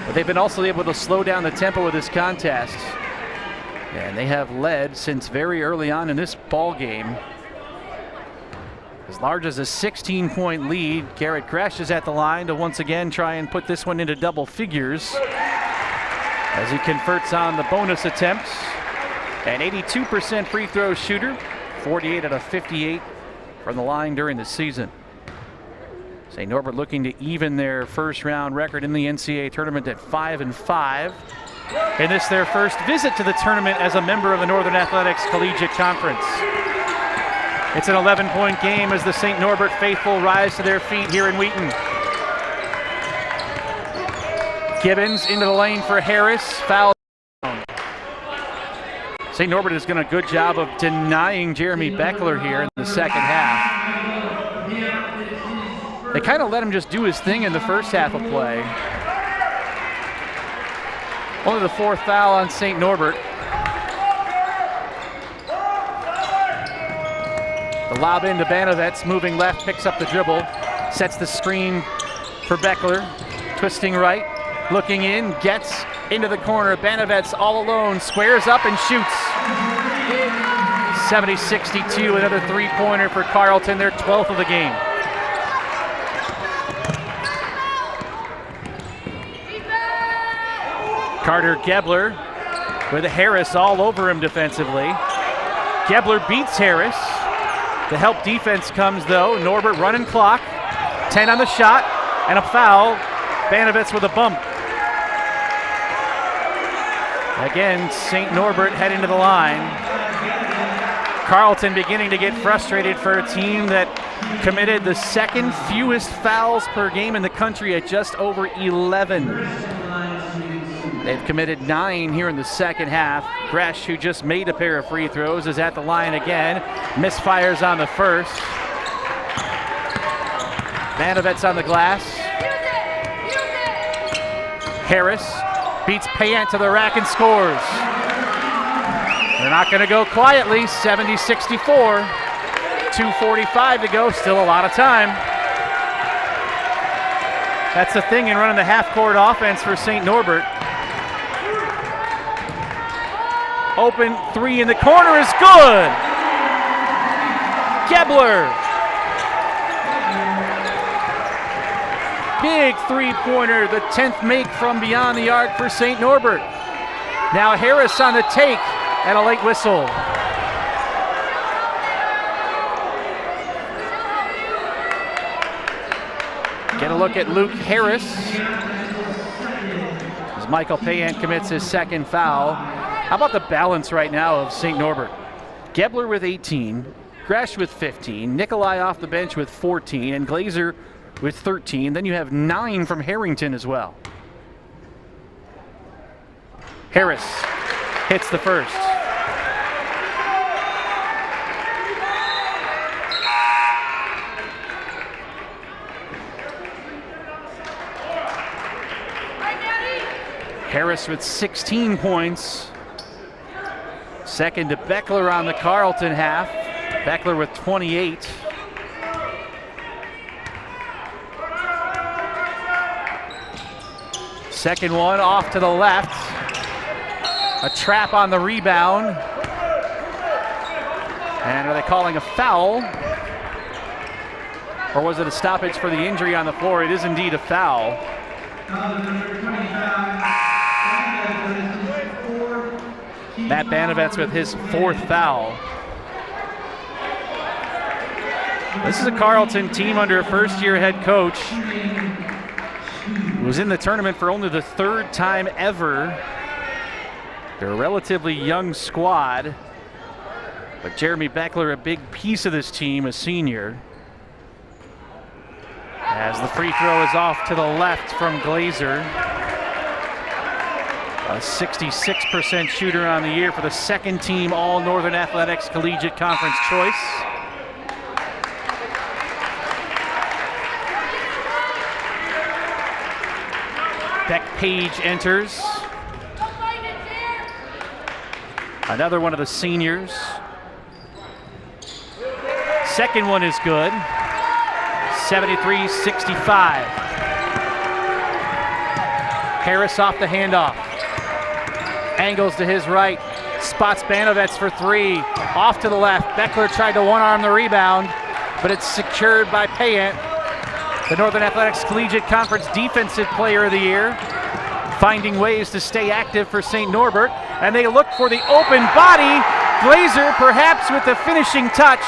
but they've been also able to slow down the tempo of this contest. And they have led since very early on in this ball game. As large as a 16-point lead, Garrett Gresh is at the line to once again try and put this one into double figures as he converts on the bonus attempts. An 82% free throw shooter, 48 out of 58 from the line during the season. St. Norbert looking to even their first round record in the NCAA tournament at 5-5. And this their first visit to the tournament as a member of the Northern Athletics Collegiate Conference. It's an 11-point game as the St. Norbert faithful rise to their feet here in Wheaton. Gibbons into the lane for Harris, foul. St. Norbert has done a good job of denying Jeremy Beckler here in the second half. They kind of let him just do his thing in the first half of play. Only the fourth foul on St. Norbert. The lob into Banovets, moving left, picks up the dribble, sets the screen for Beckler, twisting right, looking in, gets into the corner. Banovets all alone, squares up and shoots. 70-62, another three-pointer for Carleton, their 12th of the game. Carter Gebler with Harris all over him defensively. Gebler beats Harris. The help defense comes though. Norbert running clock. 10 on the shot and a foul. Banovets with a bump. Again, St. Norbert heading to the line. Carleton beginning to get frustrated for a team that committed the second fewest fouls per game in the country at just over 11. They've committed 9 here in the second half. Gresh, who just made a pair of free throws, is at the line again. Misfires on the first. Banovets on the glass. Harris beats Payant to the rack and scores. They're not going to go quietly. 70-64. 2:45 to go. Still a lot of time. That's the thing in running the half-court offense for St. Norbert. Open three in the corner is good. Gebler. Big three-pointer, the 10th make from beyond the arc for St. Norbert. Now Harris on the take and a late whistle. Get a look at Luke Harris as Michael Payant commits his second foul. How about the balance right now of St. Norbert? Gebler with 18, Gresh with 15, Nikolai off the bench with 14, and Glazer with 13. Then you have 9 from Harrington as well. Harris hits the first. Harris with 16 points. Second to Beckler on the Carleton half. Beckler with 28. Second one off to the left. A trap on the rebound. And are they calling a foul? Or was it a stoppage for the injury on the floor? It is indeed a foul. Matt Banovets with his 4th foul. This is a Carleton team under a first-year head coach who was in the tournament for only the 3rd time ever. They're a relatively young squad, but Jeremy Beckler, a big piece of this team, a senior. As the free throw is off to the left from Glazer. A 66% shooter on the year for the second team All Northern Athletics Collegiate Conference choice. Beck Page enters. Another one of the seniors. Second one is good. 73-65. Harris off the handoff. Angles to his right. Spots Banovets for 3. Off to the left. Beckler tried to one-arm the rebound. but it's secured by Payant, the Northern Athletics Collegiate Conference Defensive Player of the Year, finding ways to stay active for St. Norbert, and they look for the open body. Glazer perhaps with the finishing touch.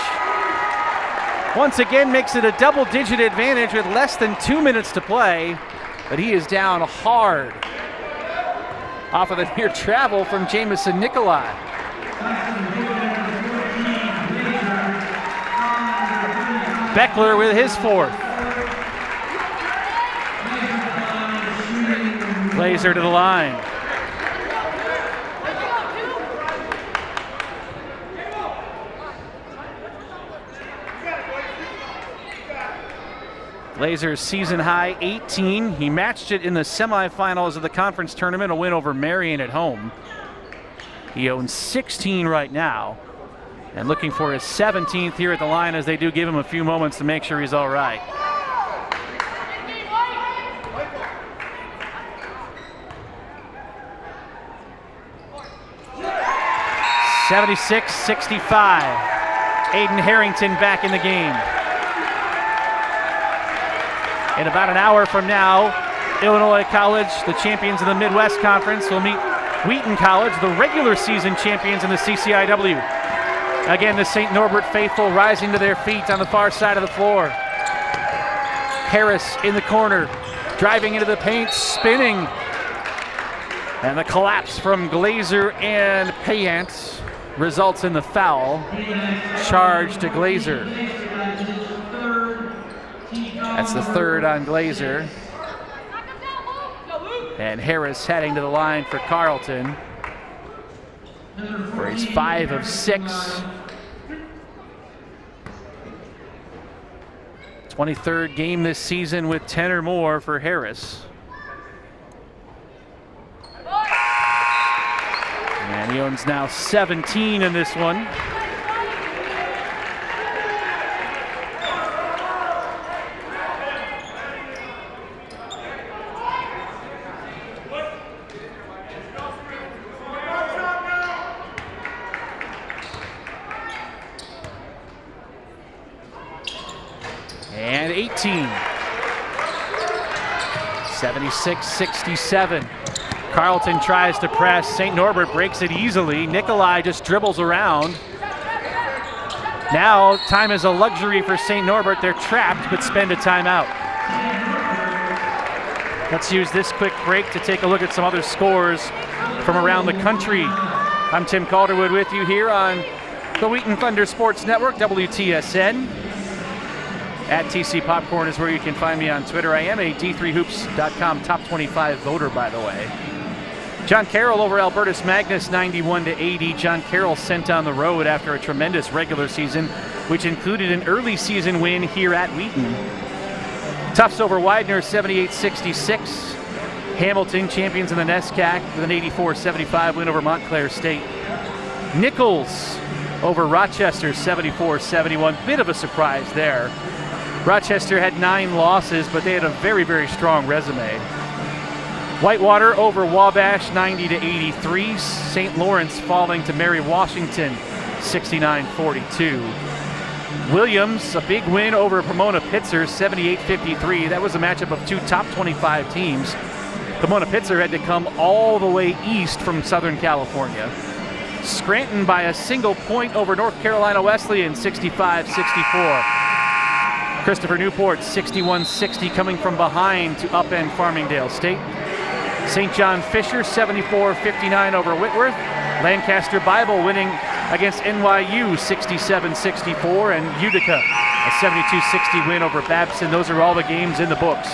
Once again makes it a double-digit advantage with less than 2 minutes to play, but he is down hard off of the near travel from Jamison Nikolai. Beckler with his fourth. Glazer to the line. Glazer's season high 18. He matched it in the semifinals of the conference tournament, a win over Marion at home. He owns 16 right now and looking for his 17th here at the line, as they do give him a few moments to make sure he's all right. (76-65). Aiden Harrington back in the game. In about an hour from now, Illinois College, the champions of the Midwest Conference, will meet Wheaton College, the regular season champions in the CCIW. Again, the St. Norbert faithful rising to their feet on the far side of the floor. Harris in the corner, driving into the paint, spinning. And the collapse from Glazer and Payant results in the foul. Charge to Glazer. That's the third on Glazer. And Harris heading to the line for Carleton, where he's 5 of 6. 23rd game this season with 10 or more for Harris. And he owns now 17 in this one. And 18. 76-67. Carleton tries to press. St. Norbert breaks it easily. Nikolai just dribbles around. Now time is a luxury for St. Norbert. They're trapped but spend a timeout. Let's use this quick break to take a look at some other scores from around the country. I'm Tim Calderwood with you here on the Wheaton Thunder Sports Network, WTSN. At TC Popcorn is where you can find me on Twitter. I am a D3Hoops.com top 25 voter, by the way. John Carroll over Albertus Magnus, 91-80. John Carroll sent on the road after a tremendous regular season, which included an early season win here at Wheaton. Tufts over Widener, 78-66. Hamilton, champions in the NESCAC, with an 84-75 win over Montclair State. Nichols over Rochester, 74-71. Bit of a surprise there. Rochester had 9 losses, but they had a very, very strong resume. Whitewater over Wabash, 90-83. St. Lawrence falling to Mary Washington, 69-42. Williams, a big win over Pomona Pitzer, 78-53. That was a matchup of 2 top 25 teams. Pomona Pitzer had to come all the way east from Southern California. Scranton by a single point over North Carolina Wesleyan, 65-64. Christopher Newport, 61-60, coming from behind to upend Farmingdale State. St. John Fisher, 74-59 over Whitworth. Lancaster Bible winning against NYU, 67-64. And Utica, a 72-60 win over Babson. Those are all the games in the books.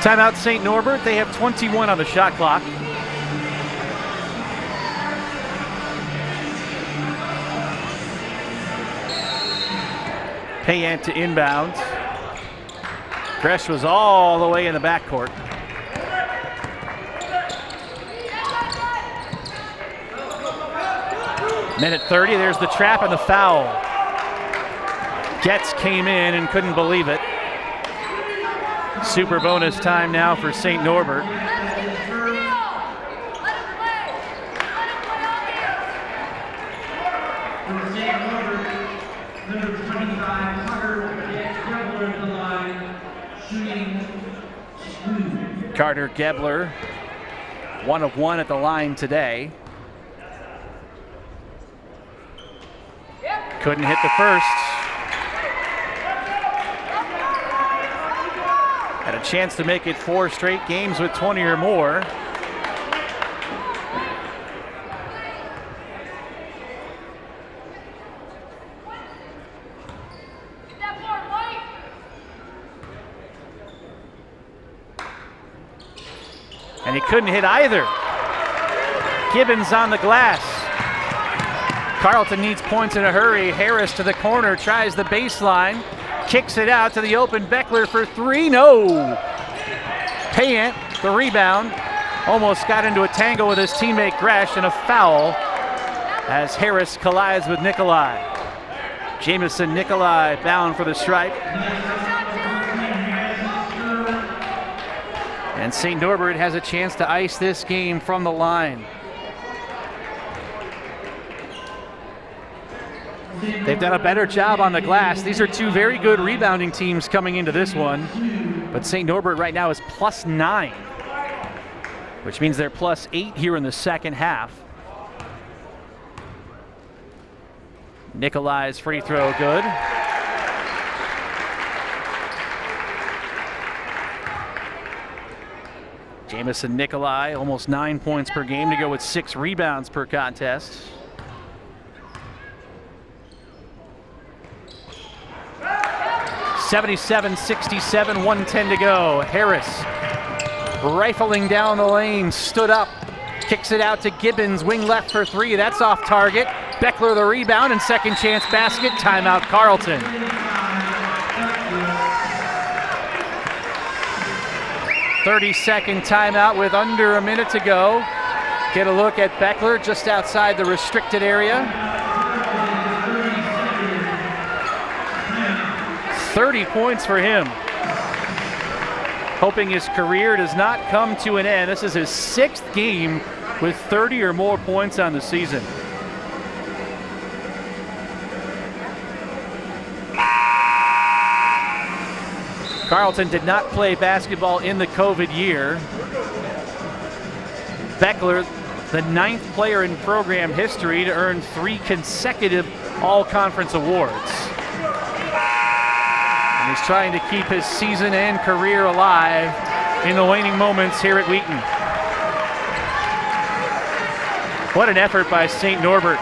Timeout St. Norbert. They have 21 on the shot clock. Payant to inbound. Gresh was all the way in the backcourt. Minute 30, there's the trap and the foul. Getz came in and couldn't believe it. Super bonus time now for St. Norbert. Carter Gebler, 1 of 1 at the line today. Couldn't hit the first. Had a chance to make it 4 straight games with 20 or more. And he couldn't hit either. Gibbons on the glass. Carleton needs points in a hurry. Harris to the corner, tries the baseline, kicks it out to the open Beckler for 3. No! Payant, the rebound, almost got into a tangle with his teammate Gresh, and a foul as Harris collides with Nikolai. Jamison Nikolai bound for the stripe. And St. Norbert has a chance to ice this game from the line. They've done a better job on the glass. These are 2 very good rebounding teams coming into this one. But St. Norbert right now is +9, which means they're +8 here in the second half. Nikolai's free throw good. Jamison Nikolai, almost 9 points per game to go with 6 rebounds per contest. (77-67), 1:10 to go. Harris rifling down the lane, stood up, kicks it out to Gibbons, wing left for 3. That's off target. Beckler the rebound, and second chance basket. Timeout Carleton. 30-second timeout with under a minute to go. Get a look at Beckler just outside the restricted area. 30 points for him. Hoping his career does not come to an end. This is his 6th game with 30 or more points on the season. Carleton did not play basketball in the COVID year. Beckler, the 9th player in program history to earn 3 consecutive all-conference awards. And he's trying to keep his season and career alive in the waning moments here at Wheaton. What an effort by St. Norbert.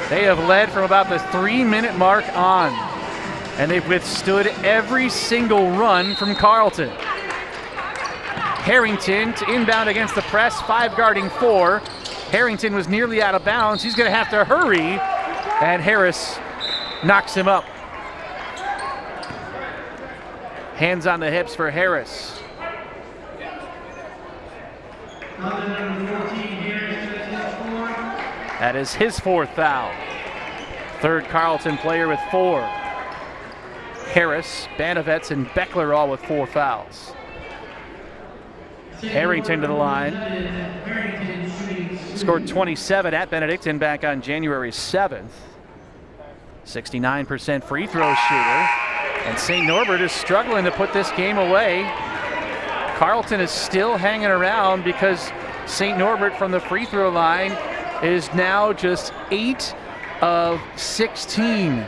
They have led from about the 3-minute mark on, and they've withstood every single run from Carleton. Harrington to inbound against the press, 5 guarding 4. Harrington was nearly out of bounds. He's going to have to hurry, and Harris knocks him up. Hands on the hips for Harris. That is his 4th foul. 3rd Carleton player with 4. Harris, Banavets, and Beckler all with 4 fouls. Harrington to the line. Scored 27 at Benedictine back on January 7th. 69% free throw shooter. And St. Norbert is struggling to put this game away. Carleton is still hanging around because St. Norbert from the free throw line is now just 8 of 16.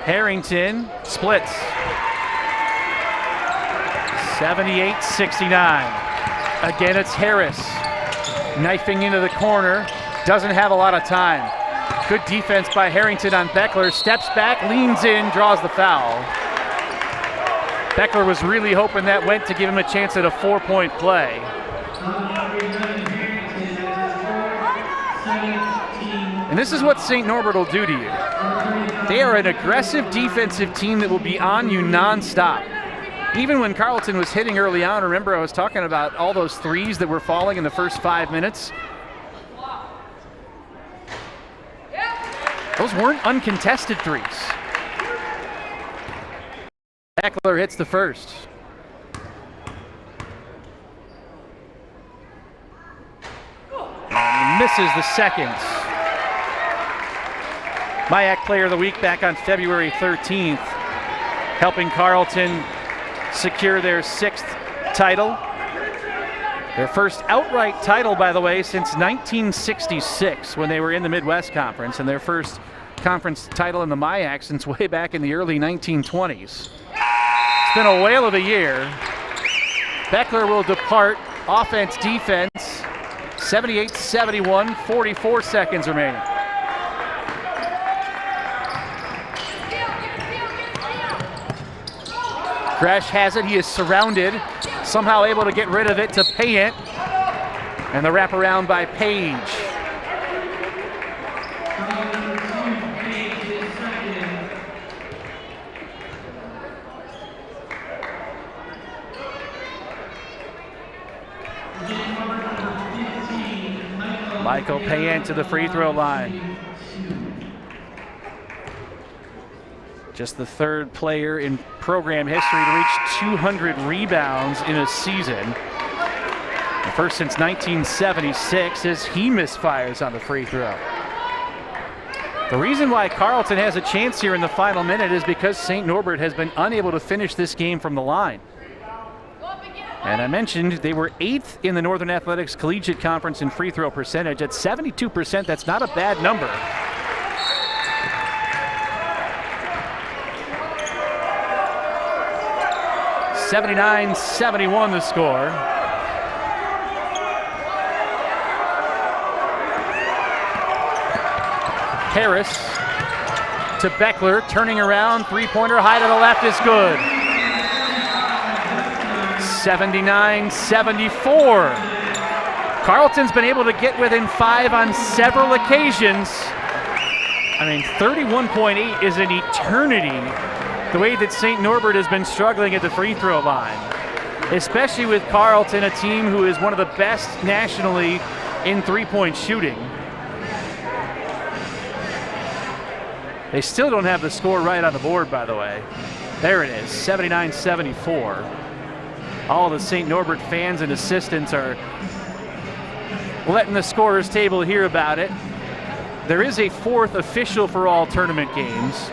Harrington splits. 78-69. Again, it's Harris knifing into the corner. Doesn't have a lot of time. Good defense by Harrington on Beckler. Steps back, leans in, draws the foul. Beckler was really hoping that went to give him a chance at a 4-point play. And this is what St. Norbert will do to you. They are an aggressive defensive team that will be on you nonstop. Even when Carleton was hitting early on, remember I was talking about all those threes that were falling in the first 5 minutes? Those weren't uncontested threes. Beckler hits the first. And he misses the second. MIAC Player of the Week back on February 13th, helping Carleton secure their 6th title. Their first outright title, by the way, since 1966 when they were in the Midwest Conference, and their first conference title in the MIAC since way back in the early 1920s. It's been a whale of a year. Beckler will depart. Offense, defense, 78-71, 44 seconds remaining. Gresh has it, he is surrounded, somehow able to get rid of it to Payant, and the wraparound by Page. Michael Payant to the free throw line. Just the 3rd player in program history to reach 200 rebounds in a season. The first since 1976 as he misfires on the free throw. The reason why Carleton has a chance here in the final minute is because St. Norbert has been unable to finish this game from the line. And I mentioned they were 8th in the Northern Athletics Collegiate Conference in free throw percentage. At 72%, that's not a bad number. (79-71) the score. Harris to Beckler, turning around, three-pointer high to the left is good. 79-74. Carleton's been able to get within 5 on several occasions. I mean, 31.8 is an eternity, the way that St. Norbert has been struggling at the free throw line, especially with Carleton, a team who is one of the best nationally in three-point shooting. They still don't have the score right on the board, by the way. There it is, 79-74. All the St. Norbert fans and assistants are letting the scorer's table hear about it. There is a 4th official for all tournament games.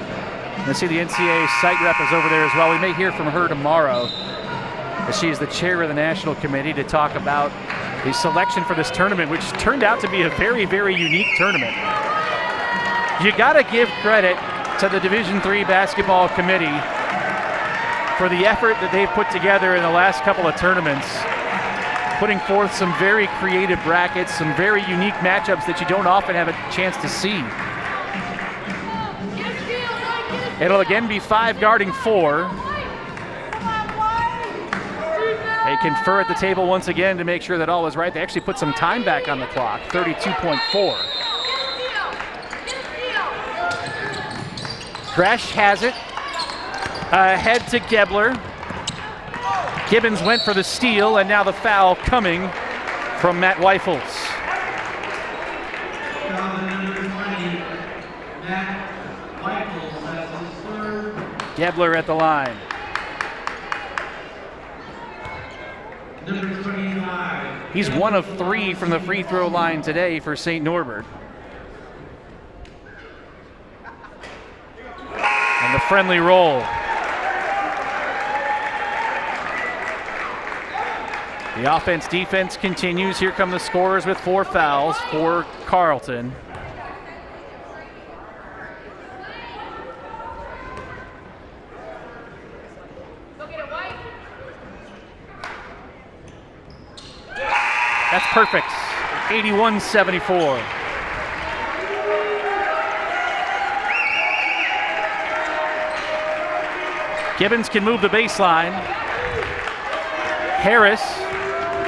I see the NCAA site rep is over there as well. We may hear from her tomorrow, as she is the chair of the national committee, to talk about the selection for this tournament, which turned out to be a very, very unique tournament. You gotta give credit to the Division III basketball committee for the effort that they've put together in the last couple of tournaments, putting forth some very creative brackets, some very unique matchups that you don't often have a chance to see. It'll again be 5 guarding 4. They confer at the table once again to make sure that all is right. They actually put some time back on the clock, 32.4. Gresh has it. Ahead to Gebler. Gibbons went for the steal, and now the foul coming from Matt Weifels. Gebler at the line. He's 1 of 3 from the free throw line today for St. Norbert. And the friendly roll. The offense-defense continues. Here come the scorers with 4 fouls for Carleton. That's perfect. 81-74. Gibbons can move the baseline. Harris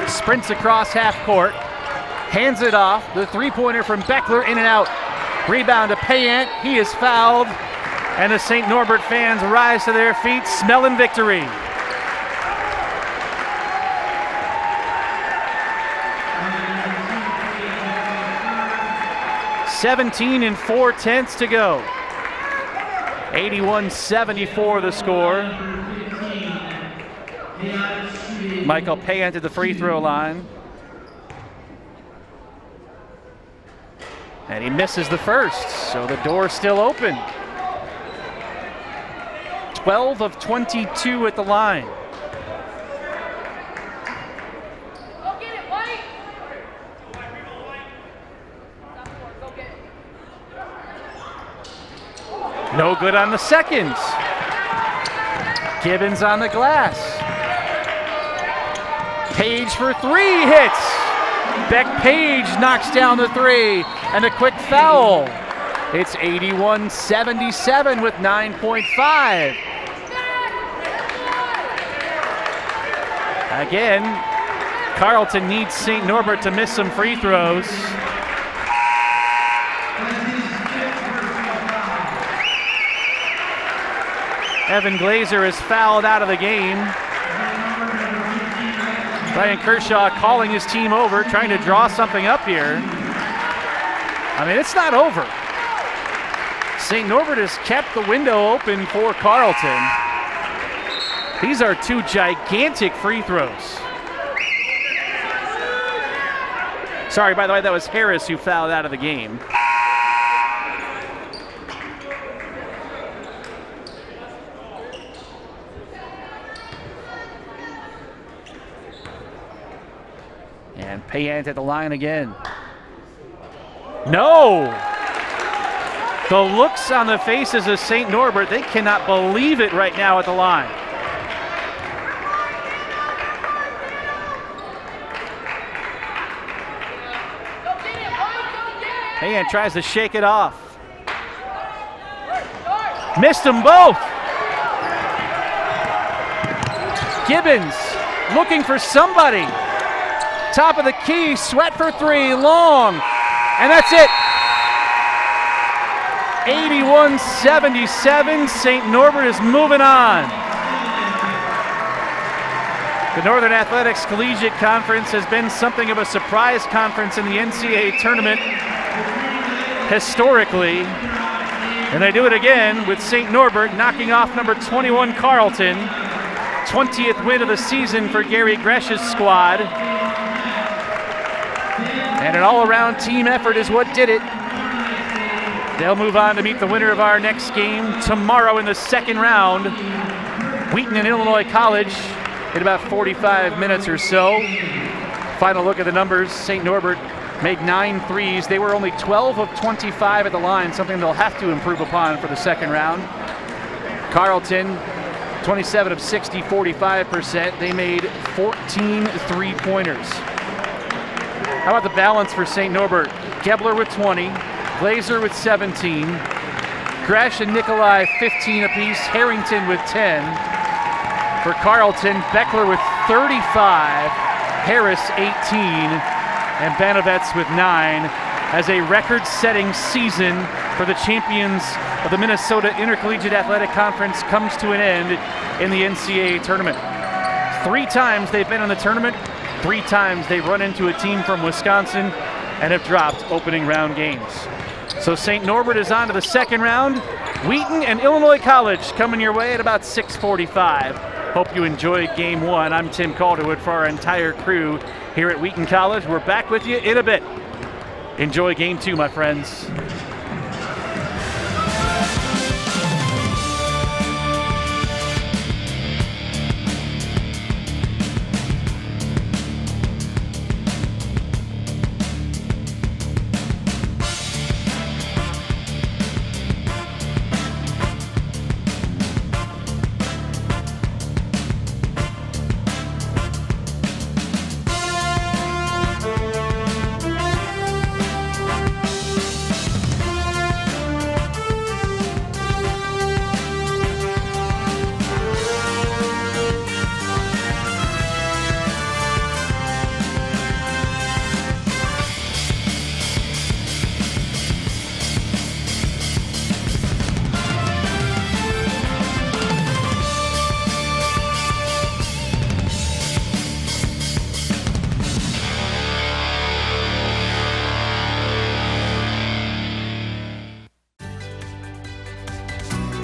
sprints across half court, hands it off. The three-pointer from Beckler, in and out. Rebound to Payant. He is fouled, and the St. Norbert fans rise to their feet, smelling victory. (17 4/10) to go. 81-74 the score. Michael Payant at the free throw line. And he misses the first, so the door's still open. 12 of 22 at the line. No good on the second. Gibbons on the glass. Page for three hits. Beck Page knocks down the three and a quick foul. It's 81-77 with 9.5. Again, Carleton needs St. Norbert to miss some free throws. Evan Glazer is fouled out of the game. Ryan Kershaw calling his team over, trying to draw something up here. I mean, it's not over. St. Norbert has kept the window open for Carleton. These are two gigantic free throws. Sorry, by the way, that was Harris who fouled out of the game. And Payant at the line again. No! The looks on the faces of St. Norbert, they cannot believe it right now at the line. Payant tries to shake it off. Missed them both. Gibbons looking for somebody. Top of the key, Sweat for three, long, and that's it. 81-77, St. Norbert is moving on. The Northern Athletics Collegiate Conference has been something of a surprise conference in the NCAA tournament historically, and they do it again with St. Norbert knocking off number 21 Carleton. 20th win of the season for Gary Gresch's squad. And an all-around team effort is what did it. They'll move on to meet the winner of our next game tomorrow in the second round. Wheaton and Illinois College in about 45 minutes or so. Final look at the numbers. St. Norbert made 9 threes. They were only 12 of 25 at the line, something they'll have to improve upon for the second round. Carleton, 27 of 60, 45%. They made 14 three-pointers. How about the balance for St. Norbert? Gebler with 20, Glazer with 17, Gresch and Nikolai 15 apiece, Harrington with 10. For Carleton, Beckler with 35, Harris 18, and Banovets with 9, as a record-setting season for the champions of the Minnesota Intercollegiate Athletic Conference comes to an end in the NCAA tournament. 3 times they've been in the tournament. 3 times they've run into a team from Wisconsin and have dropped opening round games. So St. Norbert is on to the second round. Wheaton and Illinois College coming your way at about 6:45. Hope you enjoyed game 1. I'm Tim Calderwood for our entire crew here at Wheaton College. We're back with you in a bit. Enjoy game 2, my friends.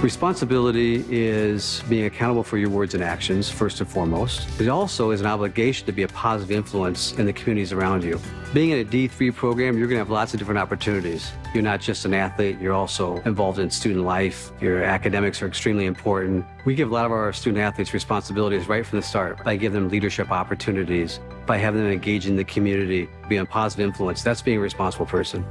Responsibility is being accountable for your words and actions, first and foremost. It also is an obligation to be a positive influence in the communities around you. Being in a D3 program, you're going to have lots of different opportunities. You're not just an athlete, you're also involved in student life. Your academics are extremely important. We give a lot of our student athletes responsibilities right from the start by giving them leadership opportunities, by having them engage in the community, be a positive influence. That's being a responsible person.